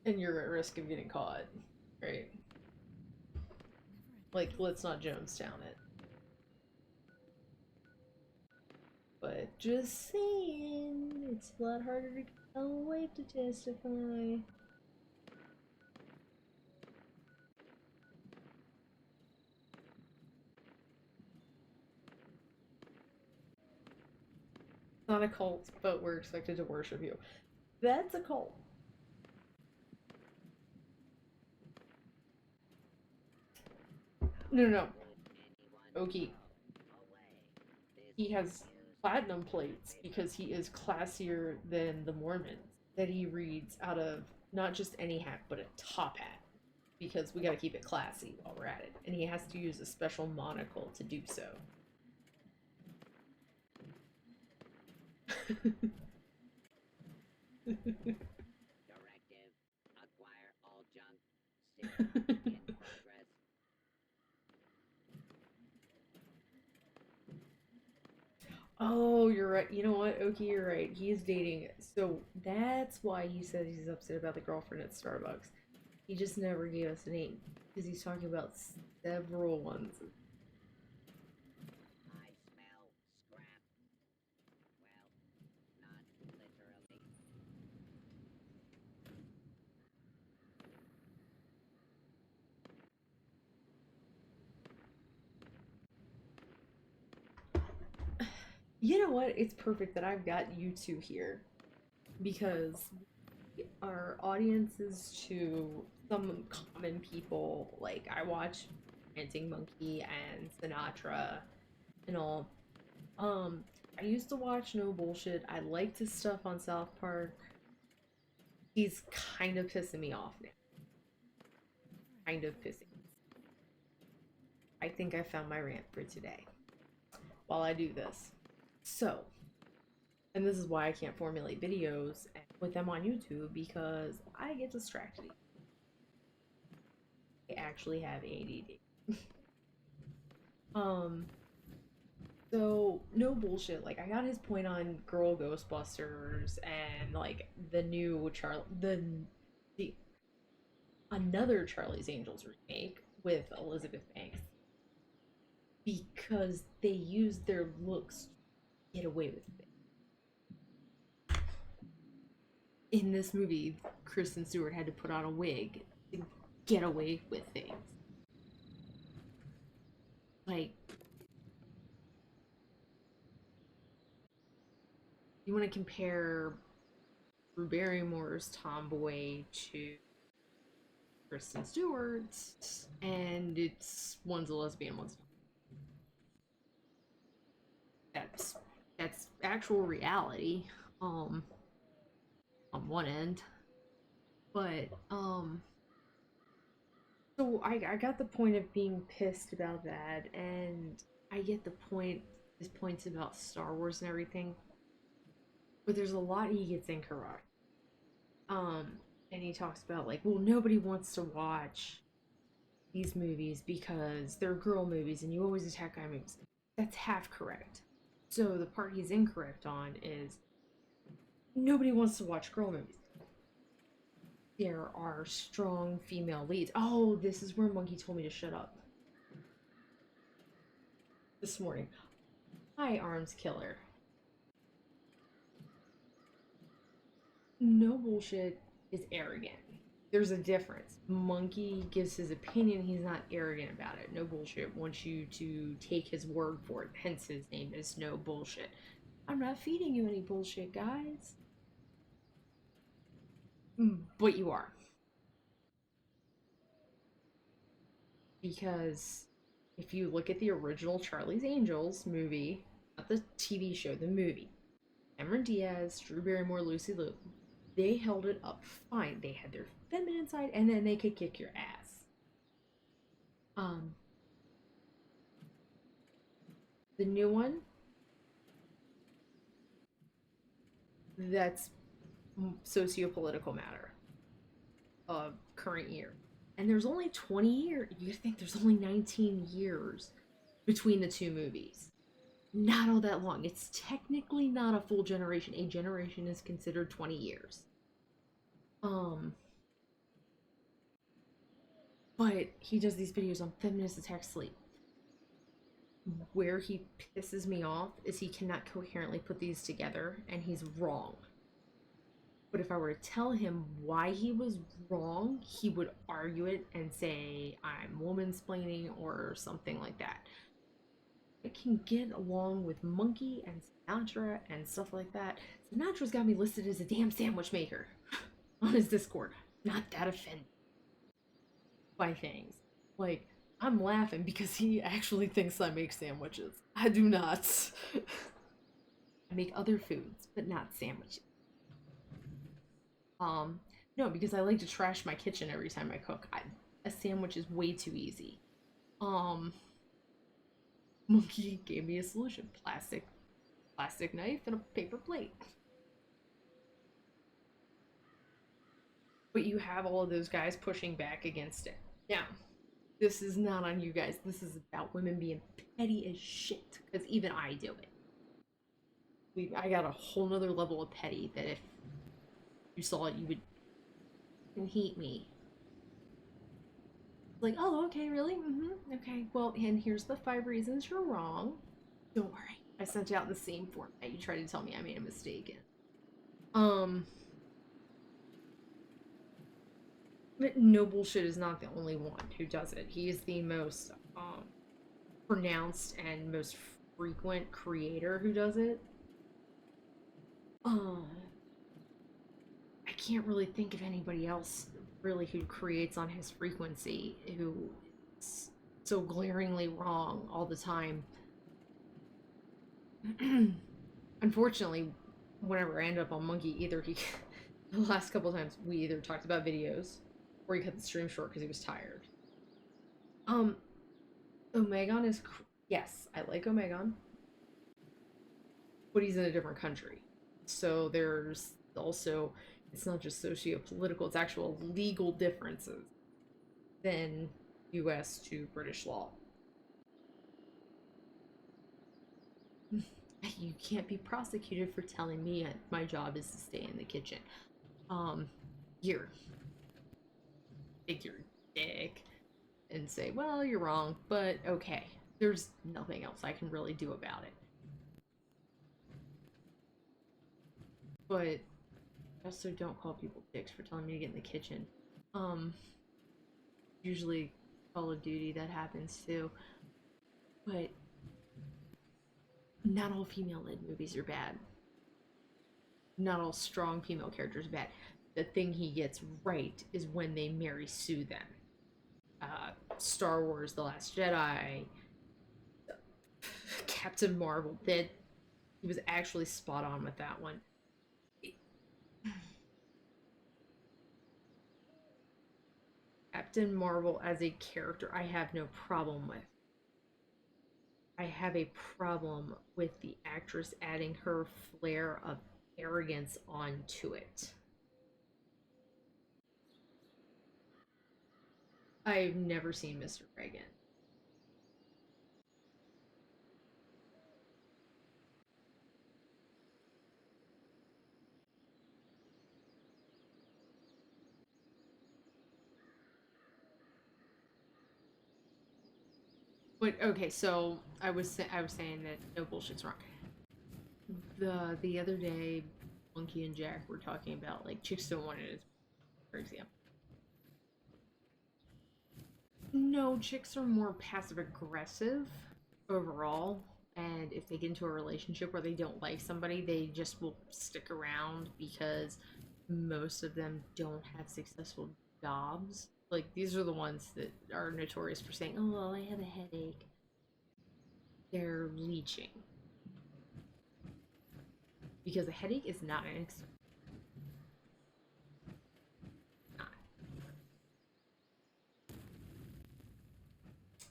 and you're at risk of getting caught, right? Never Like, let's not Jonestown it. But just saying, it's a lot harder to get away to testify. It's not a cult, but we're expected to worship you. That's a cult. No. Okie. He has platinum plates because he is classier than the Mormons that he reads out of not just any hat, but a top hat. Because we gotta keep it classy while we're at it. And he has to use a special monocle to do so. Directive, acquire all junk, still in progress. Oh, you're right. You know what? Okay, you're right. He is dating. So that's why he says he's upset about the girlfriend at Starbucks. He just never gave us a name because he's talking about several ones. I smell scrap. Well, not literally. You know what? It's perfect that I've got you two here because our audiences to some common people. Like I watch Ranting Monkey and Sinatra and all. Um, I used to watch No Bullshit. I liked his stuff on South Park. He's kind of pissing me off now. Kind of pissing. I think I found my rant for today. While I do this, so, and this is why I can't formulate videos with them on YouTube because I get distracted. I actually have ADD. um, so no bullshit. Like I got his point on Girl Ghostbusters and like the new the another Charlie's Angels remake with Elizabeth Banks because they used their looks to get away with it. In this movie, Kristen Stewart had to put on a wig to get away with things. Like, you want to compare Drew Barrymore's tomboy to Kristen Stewart's, and it's one's a lesbian, one's that's that's actual reality. Um, on one end, but so I got the point of being pissed about that, and I get the point. His points about Star Wars and everything, but there's a lot he gets incorrect. Um, and he talks about like, well, nobody wants to watch these movies because they're girl movies, and you always attack guy movies. That's half correct. So the part he's incorrect on is nobody wants to watch girl movies. There are strong female leads. Oh, this is where Monkey told me to shut up this morning. Hi, Arms Killer. No bullshit is arrogant. There's a difference. Monkey gives his opinion, he's not arrogant about it. No bullshit wants you to take his word for it, hence his name is No Bullshit. I'm not feeding you any bullshit, guys. But you are. Because if you look at the original Charlie's Angels movie, not the TV show, the movie, Cameron Diaz, Drew Barrymore, Lucy Liu, they held it up fine. They had their feminine side, and then they could kick your ass. Um, the new one, that's socio-political matter of current year, and there's only 20 years. You think there's only 19 years between the two movies. not all that long. It's technically not a full generation. A generation is considered 20 years. But he does these videos on feminist attack sleep. Where he pisses me off is he cannot coherently put these together, and he's wrong. But if I were to tell him why he was wrong, he would argue it and say I'm womansplaining or something like that. I can get along with Monkey and Sinatra and stuff like that. Sinatra's got me listed as a damn sandwich maker on his Discord. Not that offended by things. Like, I'm laughing because he actually thinks I make sandwiches. I do not. I make other foods, but not sandwiches. No, because I like to trash my kitchen every time I cook. A sandwich is way too easy. Monkey gave me a solution. Plastic knife and a paper plate. But you have all of those guys pushing back against it. Now, this is not on you guys. This is about women being petty as shit. Because even I do it. I got a whole nother level of petty that if you saw it, you would hate me. Like, oh, okay, really? Okay. Well, and here's the 5 reasons you're wrong. Don't worry. I sent out the same format you tried to tell me I made a mistake in. But No Bullshit is not the only one who does it. He is the most pronounced and most frequent creator who does it. I can't really think of anybody else really who creates on his frequency who is so glaringly wrong all the time. Unfortunately, whenever I end up on Monkey, either he the last couple times we either talked about videos or he cut the stream short because he was tired. Omegon is yes, I like Omegon, but he's in a different country, so there's also, it's not just socio-political, it's actual legal differences than US to British law. You can't be prosecuted for telling me my job is to stay in the kitchen. Here, take your dick and say, well, you're wrong, but okay. There's nothing else I can really do about it. But I also don't call people dicks for telling me to get in the kitchen. Usually Call of Duty that happens too. But not all female-led movies are bad. Not all strong female characters are bad. The thing he gets right is when they Mary Sue them. Star Wars: The Last Jedi, Captain Marvel. That he was actually spot on with that one. Captain Marvel as a character, I have no problem with. I have a problem with the actress adding her flair of arrogance onto it. I've never seen Mr. Reagan. But okay, so I was saying that No Bullshit's wrong. The other day, Monkey and Jack were talking about like chicks don't want it, for example. No, chicks are more passive aggressive overall, and if they get into a relationship where they don't like somebody, they just will stick around because most of them don't have successful jobs. Like, these are the ones that are notorious for saying, oh, well, I have a headache. They're leeching. Because a headache is not an excuse.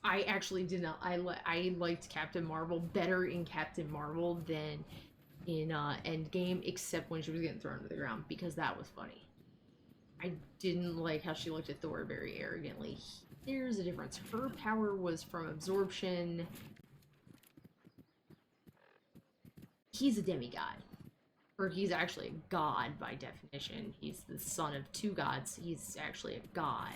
I actually did not. I liked Captain Marvel better in Captain Marvel than in Endgame, except when she was getting thrown to the ground, because that was funny. I didn't like how she looked at Thor very arrogantly. There's a difference. Her power was from absorption. he's a demigod. Or he's actually a god by definition. He's the son of two gods. He's actually a god.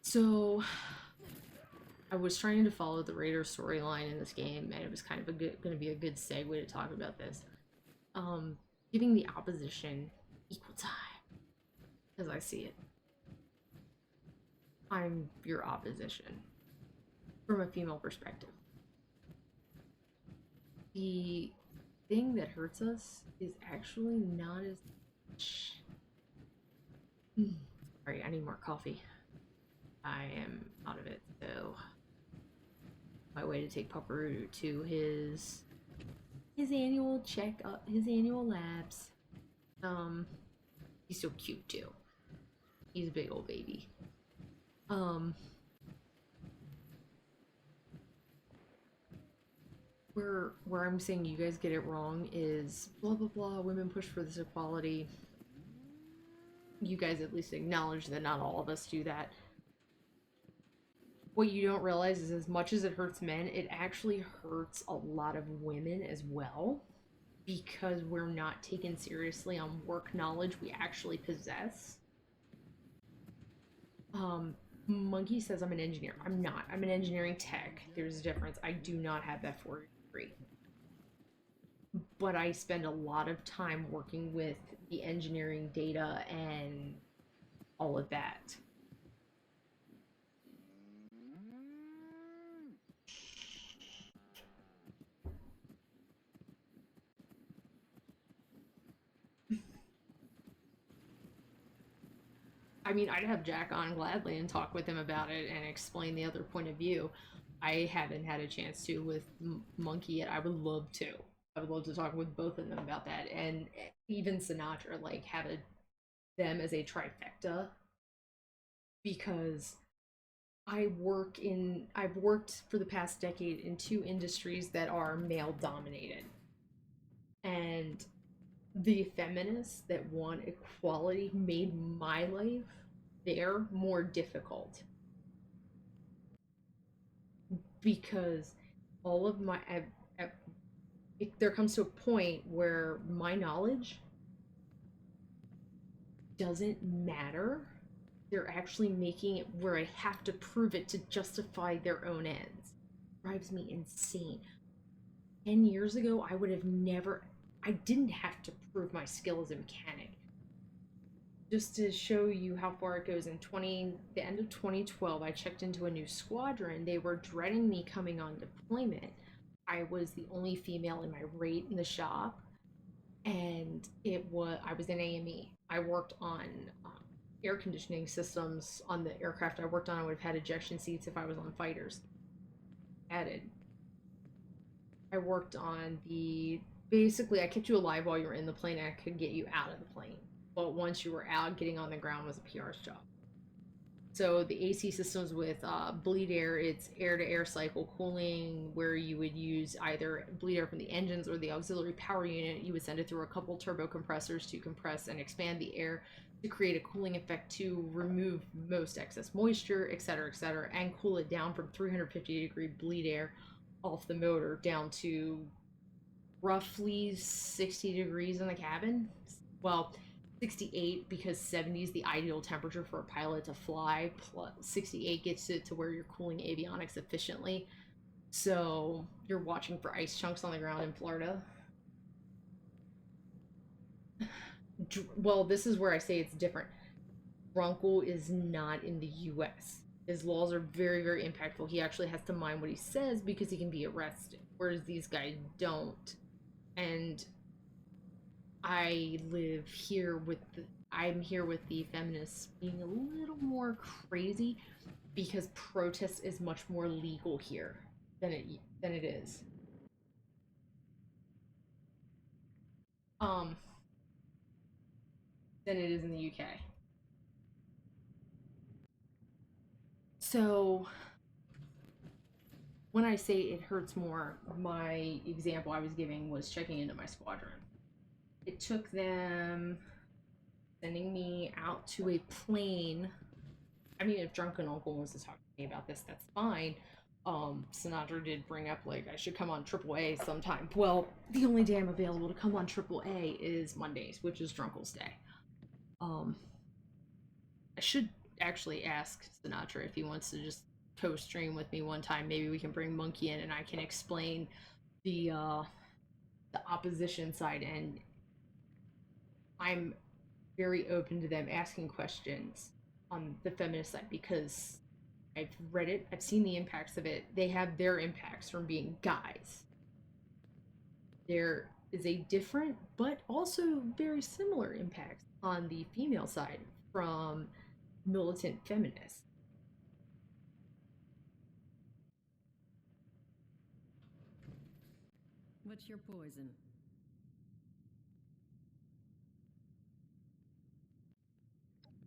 So I was trying to follow the Raider storyline in this game, and it was kind of going to be a good segue to talk about this. Giving the opposition equal time, as I see it. I'm your opposition from a female perspective. The thing that hurts us is actually not as much. Sorry, I need more coffee. I am out of it, so my way to take Pupperoo to his annual checkup, his annual labs. He's so cute too. He's a big old baby. Where I'm saying you guys get it wrong is blah blah blah, women push for this equality. You guys at least acknowledge that not all of us do that. What you don't realize is as much as it hurts men, it actually hurts a lot of women as well, because we're not taken seriously on work knowledge we actually possess. Monkey says I'm an engineer. I'm not. I'm an engineering tech. There's a difference. I do not have that 4-year degree. But I spend a lot of time working with the engineering data and all of that. I mean, I'd have Jack on gladly and talk with him about it and explain the other point of view. I haven't had a chance to with Monkey yet. I would love to. I would love to talk with both of them about that, and even Sinatra, like have them as a trifecta, because I've worked for the past decade in two industries that are male dominated, and the feminists that want equality made my life there more difficult, because all of my there comes to a point where my knowledge doesn't matter. They're actually making it where I have to prove it to justify their own ends. It drives me insane. 10 years ago, I didn't have to prove my skill as a mechanic. Just to show you how far it goes, the end of 2012, I checked into a new squadron. They were dreading me coming on deployment. I was the only female in my rate in the shop, and I was in AME. I worked on air conditioning systems on the aircraft I worked on. I would have had ejection seats if I was on fighters added. I worked on basically I kept you alive while you were in the plane, and I could get you out of the plane. But once you were out, getting on the ground was a PR's job. So the AC systems with bleed air, it's air-to-air cycle cooling, where you would use either bleed air from the engines or the auxiliary power unit. You would send it through a couple turbo compressors to compress and expand the air to create a cooling effect to remove most excess moisture, etc., and cool it down from 350-degree bleed air off the motor down to roughly 60 degrees in the cabin. Well, 68, because 70 is the ideal temperature for a pilot to fly, plus 68 gets it to where you're cooling avionics efficiently. So you're watching for ice chunks on the ground in Florida. Well, this is where I say it's different. Runkle is not in the US. His laws are very, very impactful. He actually has to mind what he says because he can be arrested, whereas these guys don't. And I'm here with the feminists being a little more crazy, because protest is much more legal here than it is. Than it is in the UK. So when I say it hurts more, my example I was giving was checking into my squadron. It took them sending me out to a plane. I mean, if Drunken Uncle wants to talk to me about this, that's fine. Sinatra did bring up like I should come on AAA sometime. Well, the only day I'm available to come on AAA is Mondays, which is Drunkle's Day. Um, I should actually ask Sinatra if he wants to just co-stream with me one time. Maybe we can bring Monkey in and I can explain the opposition side, and I'm very open to them asking questions on the feminist side because I've read it, I've seen the impacts of it. They have their impacts from being guys. There is a different but also very similar impact on the female side from militant feminists. What's your poison?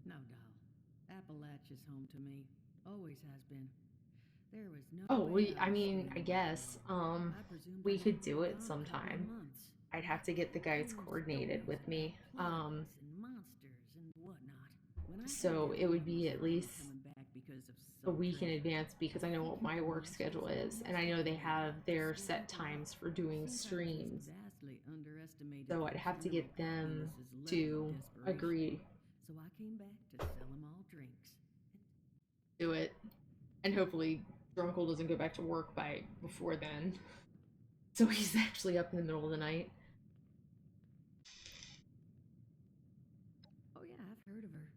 No, doll. Appalachia's home to me. Always has been. There was no Oh, way I was mean, staying I away guess from her. I presumed we I could hadn't do been it gone a couple of sometime. months. I'd have to get the guys There was coordinated with stories me. about plagues and monsters and whatnot. When I So heard it would everyone be was at finally least coming back because of a some week in traitor, advance because I know what my work schedule is, and I know they have their set times for doing Sometimes streams. it's vastly underestimated So I'd whose have to real get them happiness is left to in desperation. agree So I came back to sell 'em all drinks. to it, and hopefully Drunkle doesn't go back to work by before then. So he's actually up in the middle of the night. Oh yeah, I've heard of her.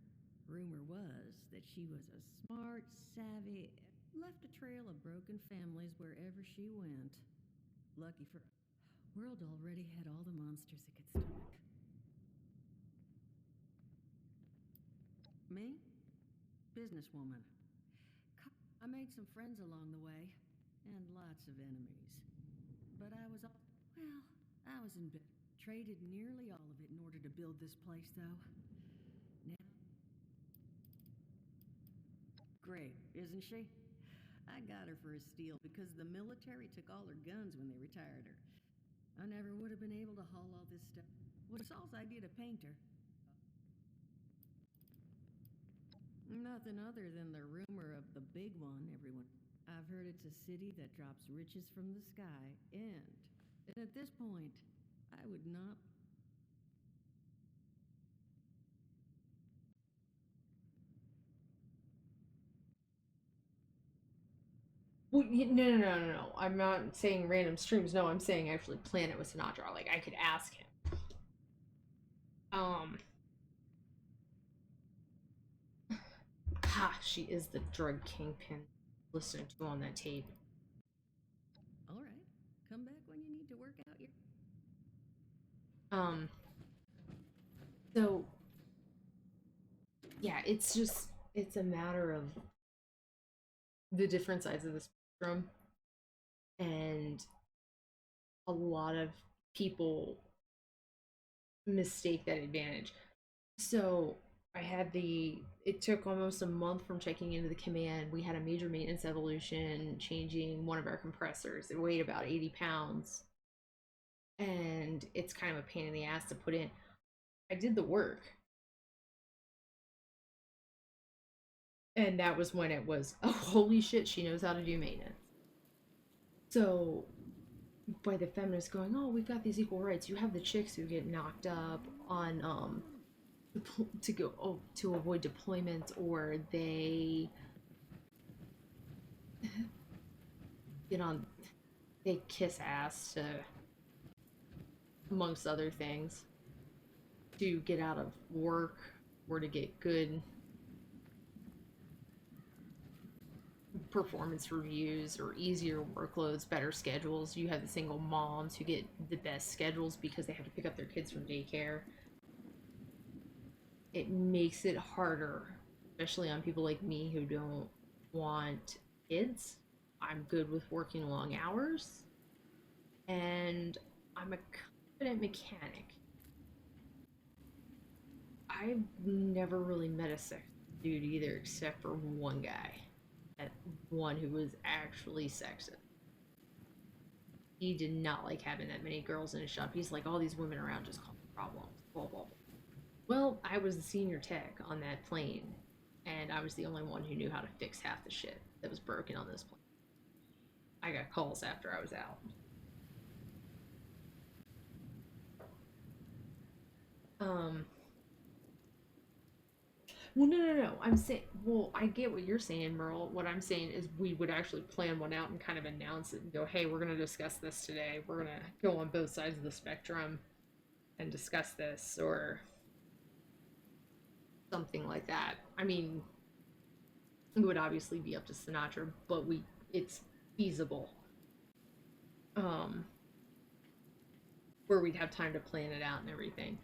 Rumor was that she was a smart, savvy, left a trail of broken families wherever she went. Lucky for world already had all the monsters it could stomach. Me? Businesswoman. I made some friends along the way, and lots of enemies. But I was all, well, I was in bed. Traded nearly all of it in order to build this place, though. Now, great, isn't she? I got her for a steal because the military took all her guns when they retired her. I never would have been able to haul all this stuff. Was Saul's idea to paint her? Nothing other than the rumor of the big one, everyone. I've heard it's a city that drops riches from the sky, and at this point, I would not. Well, no. I'm not saying random streams. No, I'm saying actually plan it with Sinatra. Like I could ask him. Ha, she is the drug kingpin. Listening to on that tape. All right, come back when you need to work out your. So yeah, it's a matter of the different sides of the spectrum, and a lot of people mistake that advantage. So it took almost a month from checking into the command. We had a major maintenance evolution, changing one of our compressors. It weighed about 80 pounds, and it's kind of a pain in the ass to put in. I did the work. And that was when it was, oh, holy shit, she knows how to do maintenance. So, by the feminists going, oh, we've got these equal rights. You have the chicks who get knocked up on, to avoid deployment, or they they kiss ass to, amongst other things, to get out of work or to get good performance reviews or easier workloads, better schedules. You have the single moms who get the best schedules because they have to pick up their kids from daycare. It makes it harder, especially on people like me who don't want kids. I'm good with working long hours, and I'm a confident mechanic. I've never really met a sex dude either, except for one guy. That one who was actually sexist. He did not like having that many girls in his shop. He's like, all these women around just cause problems. Blah, blah, blah. Well, I was the senior tech on that plane. and I was the only one who knew how to fix half the shit that was broken on this plane. I got calls after I was out. Well, no. I'm saying, well, I get what you're saying, Merle. What I'm saying is we would actually plan one out and kind of announce it and go, hey, we're going to discuss this today. We're going to go on both sides of the spectrum and discuss this, or something like that. I mean, it would obviously be up to Sinatra, but it's feasible. Um, where we'd have time to plan it out and everything.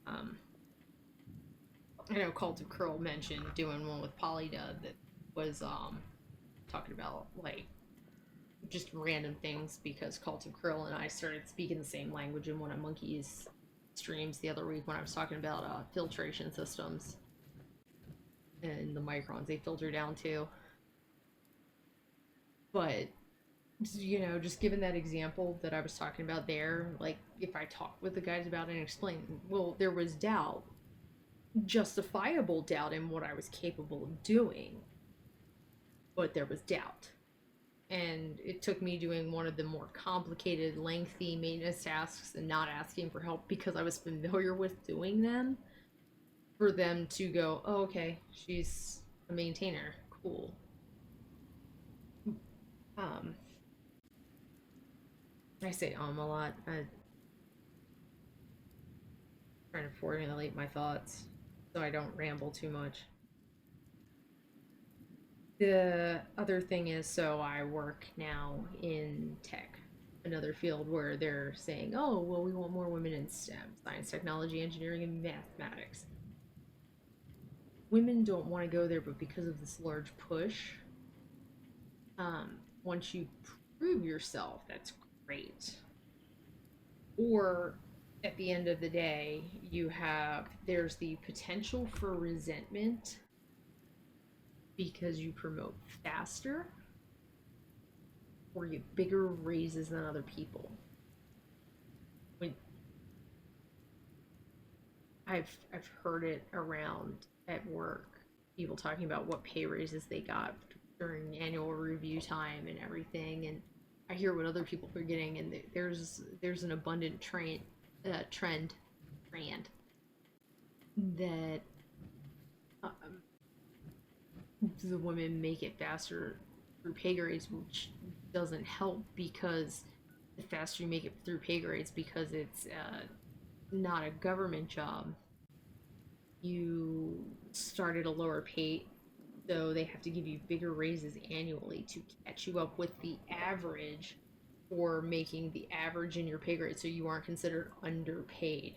Um, I know Cult of Curl mentioned doing one with Polydub that was talking about like just random things because Cult of Curl and I started speaking the same language in one of Monkey's streams the other week when I was talking about filtration systems and the microns they filter down to. But you know, just given that example that I was talking about there, like if I talk with the guys about it and explain, well, there was doubt, justifiable doubt in what I was capable of doing, but there was doubt. And it took me doing one of the more complicated, lengthy maintenance tasks and not asking for help because I was familiar with doing them for them to go, oh, okay, she's a maintainer. Cool. Um, I say a lot. I'm trying to formulate my thoughts so I don't ramble too much. The other thing is, so I work now in tech, another field where they're saying, oh, well, we want more women in STEM, science, technology, engineering, and mathematics. Women don't want to go there, but because of this large push, once you prove yourself, that's great. Or at the end of the day, there's the potential for resentment because you promote faster or get bigger raises than other people. When I've heard it around at work, people talking about what pay raises they got during annual review time and everything, and I hear what other people are getting, and there's an abundant trend that um, the women make it faster through pay grades, which doesn't help because the faster you make it through pay grades, because it's not a government job, you start at a lower pay, so they have to give you bigger raises annually to catch you up with the average or making the average in your pay grade so you aren't considered underpaid.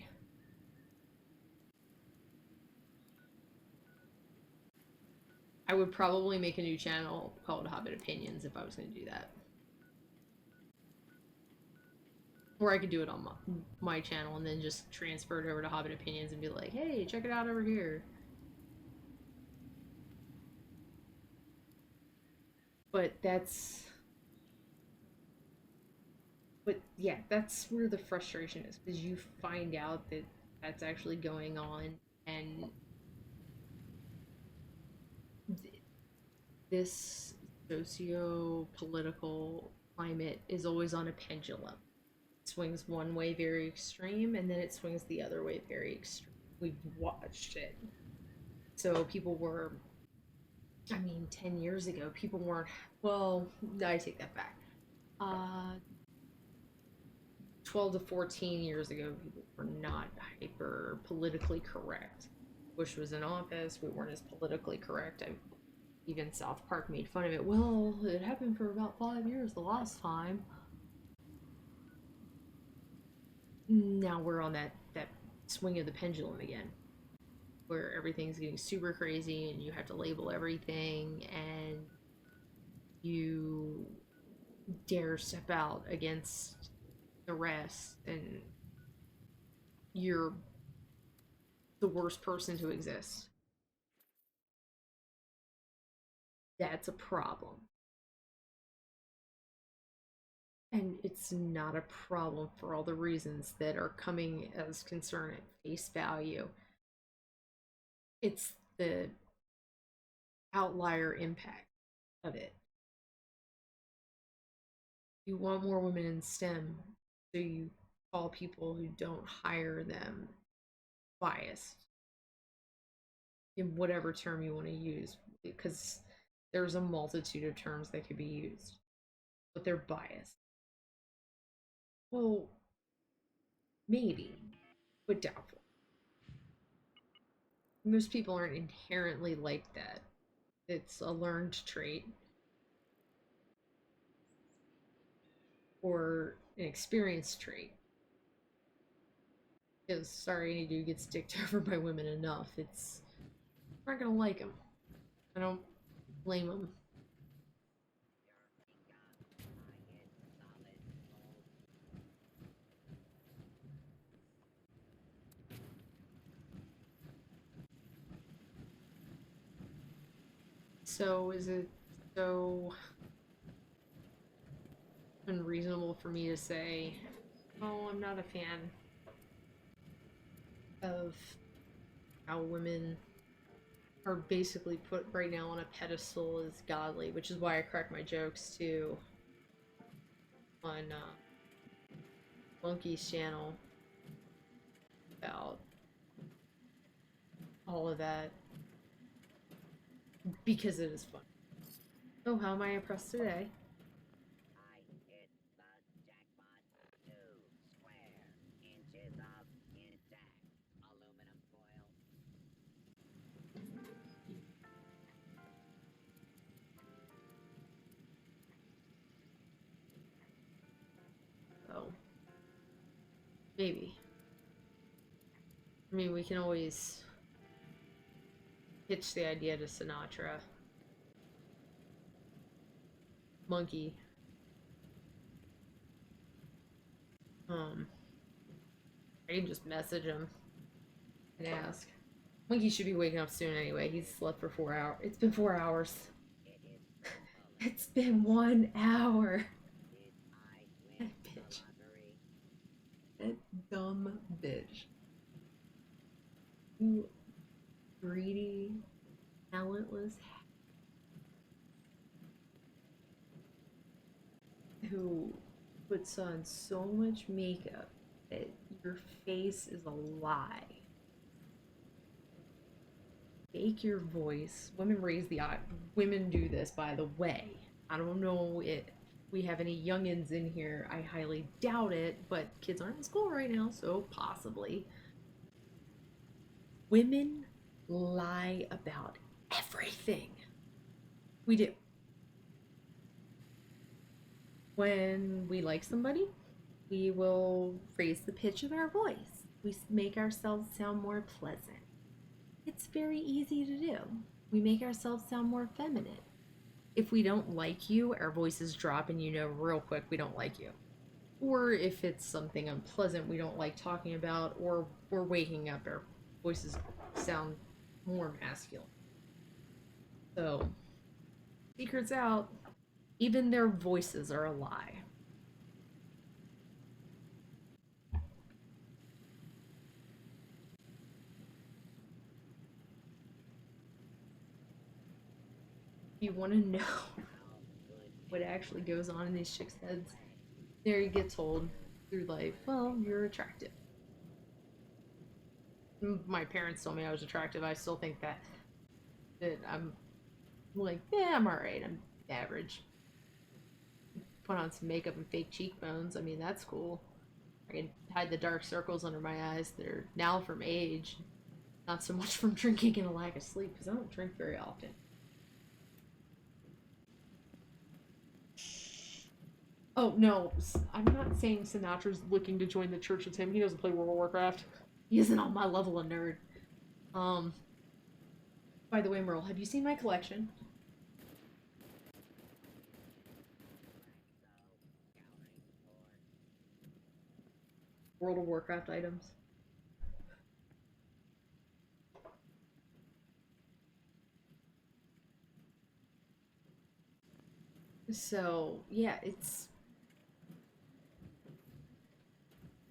I would probably make a new channel called Hobbit Opinions if I was going to do that. Or I could do it on my channel and then just transfer it over to Hobbit Opinions and be like, hey, check it out over here. But yeah, that's where the frustration is, because you find out that that's actually going on, and this socio-political climate is always on a pendulum. It swings one way very extreme, and then it swings the other way very extreme. We've watched it. So people were, I mean, 10 years ago, people weren't, well, I take that back. 12 to 14 years ago, people were not hyper politically correct. Bush was in office, we weren't as politically correct. Even South Park made fun of it. Well, it happened for about 5 years the last time. Now we're on that swing of the pendulum again, where everything's getting super crazy and you have to label everything, and you dare step out against the rest, and you're the worst person to exist. That's a problem. And it's not a problem for all the reasons that are coming as concern at face value. It's the outlier impact of it. You want more women in STEM, so you call people who don't hire them biased, in whatever term you want to use, because there's a multitude of terms that could be used, but they're biased. Well, maybe, but doubtful. Most people aren't inherently like that. It's a learned trait or an experienced trait. Because, sorry, any dude gets dicked over by women enough, it's I'm not gonna like him. I don't blame him. So is it so unreasonable for me to say, oh, I'm not a fan of how women are basically put right now on a pedestal as godly, which is why I crack my jokes too on Monkey's channel about all of that because it is fun. Oh, how am I impressed today? I hit the jackpot. 2 square inches of intact aluminum foil. Oh, maybe. I mean, we can always pitch the idea to Sinatra. Monkey. I can just message him and ask. Monkey should be waking up soon anyway. He's slept for 4 hours. It's been 4 hours. It is from bowling. It's been 1 hour. Did I That win the bitch. lottery? That dumb bitch. You greedy, talentless who puts on so much makeup that your face is a lie. Fake your voice. Women raise the eye. Women do this, by the way. I don't know if we have any youngins in here. I highly doubt it, but kids aren't in school right now, so possibly. Women lie about everything. We do. When we like somebody, we will raise the pitch of our voice. We make ourselves sound more pleasant. It's very easy to do. We make ourselves sound more feminine. If we don't like you, our voices drop and you know real quick we don't like you. Or if it's something unpleasant we don't like talking about, or we're waking up, our voices sound more masculine. So, secrets out, even their voices are a lie. You want to know what actually goes on in these chicks' heads? There you get told through life, well, you're attractive. My parents told me I was attractive. I still think that I'm like, yeah, I'm alright. I'm average. Put on some makeup and fake cheekbones. I mean, that's cool. I can hide the dark circles under my eyes. They're now from age, not so much from drinking and a lack of sleep, because I don't drink very often. Oh, no. I'm not saying Sinatra's looking to join the church with him. He doesn't play World of Warcraft. He isn't on my level of nerd. By the way, Merle, have you seen my collection? World of Warcraft items. So, yeah, it's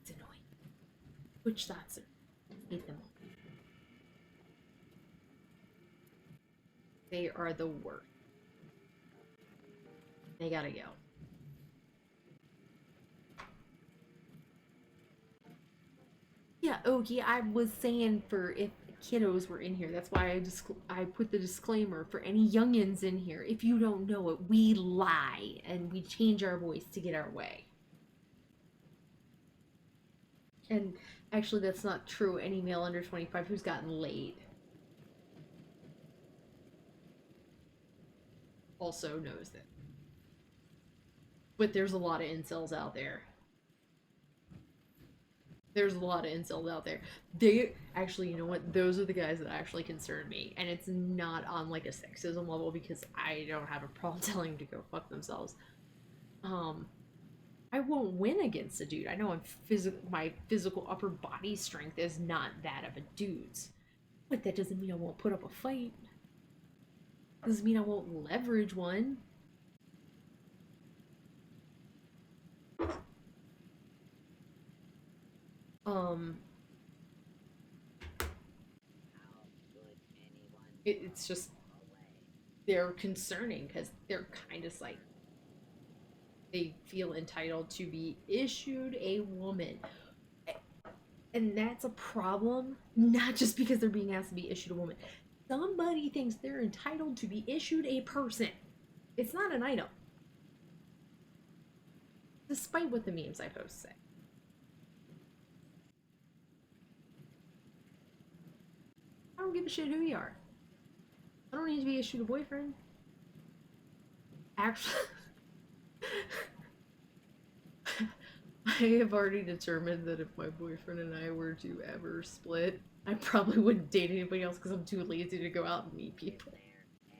annoying. Which thoughts are hate them all. They are the worst. They gotta go. Yeah, Okie, I was saying for if kiddos were in here, that's why I put the disclaimer for any youngins in here. If you don't know it, we lie and we change our voice to get our way. And actually, that's not true. Any male under 25 who's gotten laid also knows that. But there's a lot of incels out there. There's a lot of incels out there. They actually, you know what? Those are the guys that actually concern me. And it's not on like a sexism level because I don't have a problem telling them to go fuck themselves. I won't win against a dude. I know my physical upper body strength is not that of a dude's. But that doesn't mean I won't put up a fight. Doesn't mean I won't leverage one. It's just they're concerning because they're kind of like they feel entitled to be issued a woman, and that's a problem. Not just because they're being asked to be issued a woman. Somebody thinks they're entitled to be issued a person. It's not an item, despite what the memes I post say. I don't give a shit who you are. I don't need to be issued a boyfriend. Actually, I have already determined that if my boyfriend and I were to ever split, I probably wouldn't date anybody else because I'm too lazy to go out and meet people.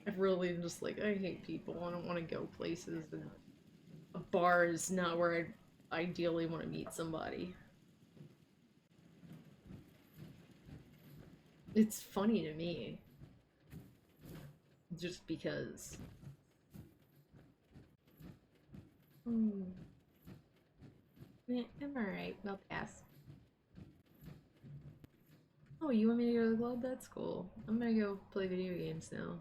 I really am just like, I hate people. I don't want to go places, and a bar is not where I ideally want to meet somebody. It's funny to me. Just because. Yeah, I'm alright. I'll pass. Oh, you want me to go to the club? That's cool. I'm gonna go play video games now.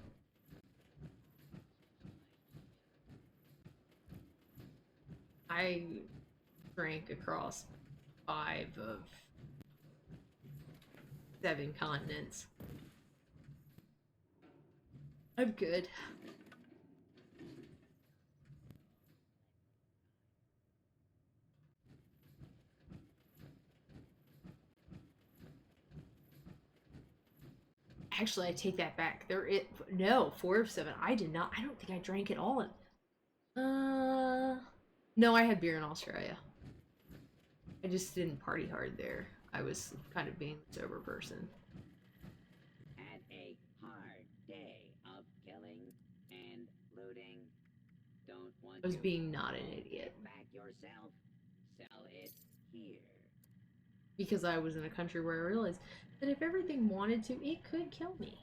I drank across 5 of 7 continents. I'm good. Actually, I take that back. No, 4 of 7. I did not. I don't think I drank it all. No, I had beer in Australia. I just didn't party hard there. I was kind of being a sober person. Had a hard day of killing and looting. Don't want I was to being not an idiot. get back yourself. Sell it here. Because I was in a country where I realized that if everything wanted to, it could kill me.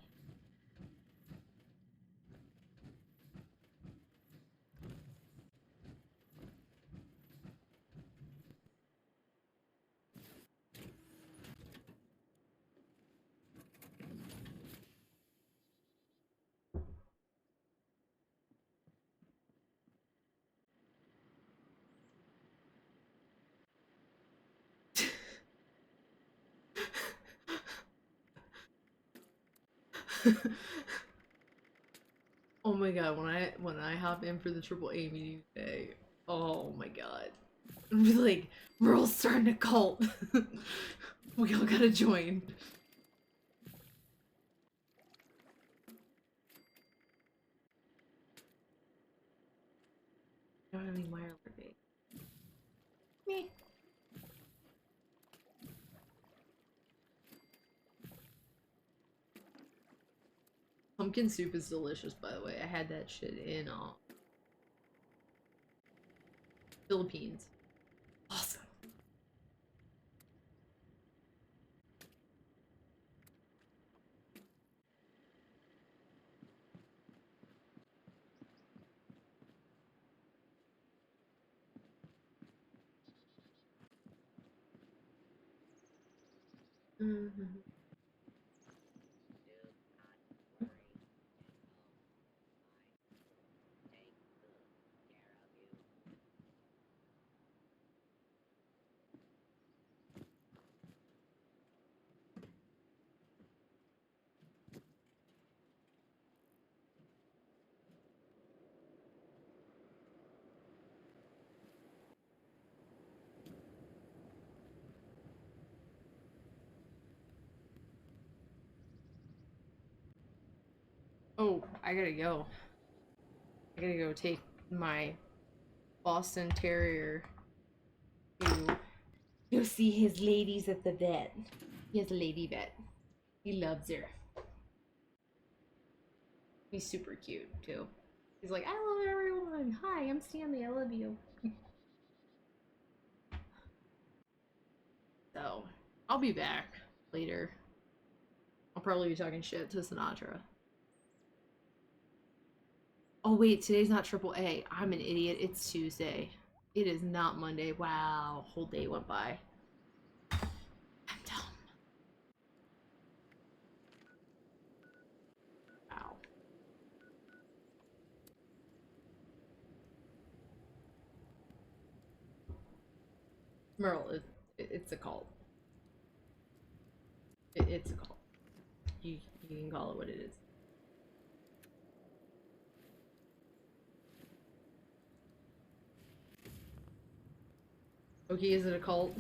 Oh my god, when I hop in for the triple A meeting today, oh my god. I'm just like, we're all starting a cult. We all gotta join. I don't have any wire working. Me. Pumpkin soup is delicious, by the way. I had that shit in Philippines. Awesome. Mm-hmm. Oh, I gotta go. I gotta go take my Boston Terrier to go see his ladies at the vet. He has a lady vet. He loves her. He's super cute too. He's like, I love everyone. Hi, I'm Stanley. I love you. So, I'll be back later. I'll probably be talking shit to Sinatra. Oh wait, today's not triple A. I'm an idiot. It's Tuesday. It is not Monday. Wow, whole day went by. I'm dumb. Wow. Merle, it's a cult. It's a cult. You can call it what it is. Okay, is it a cult?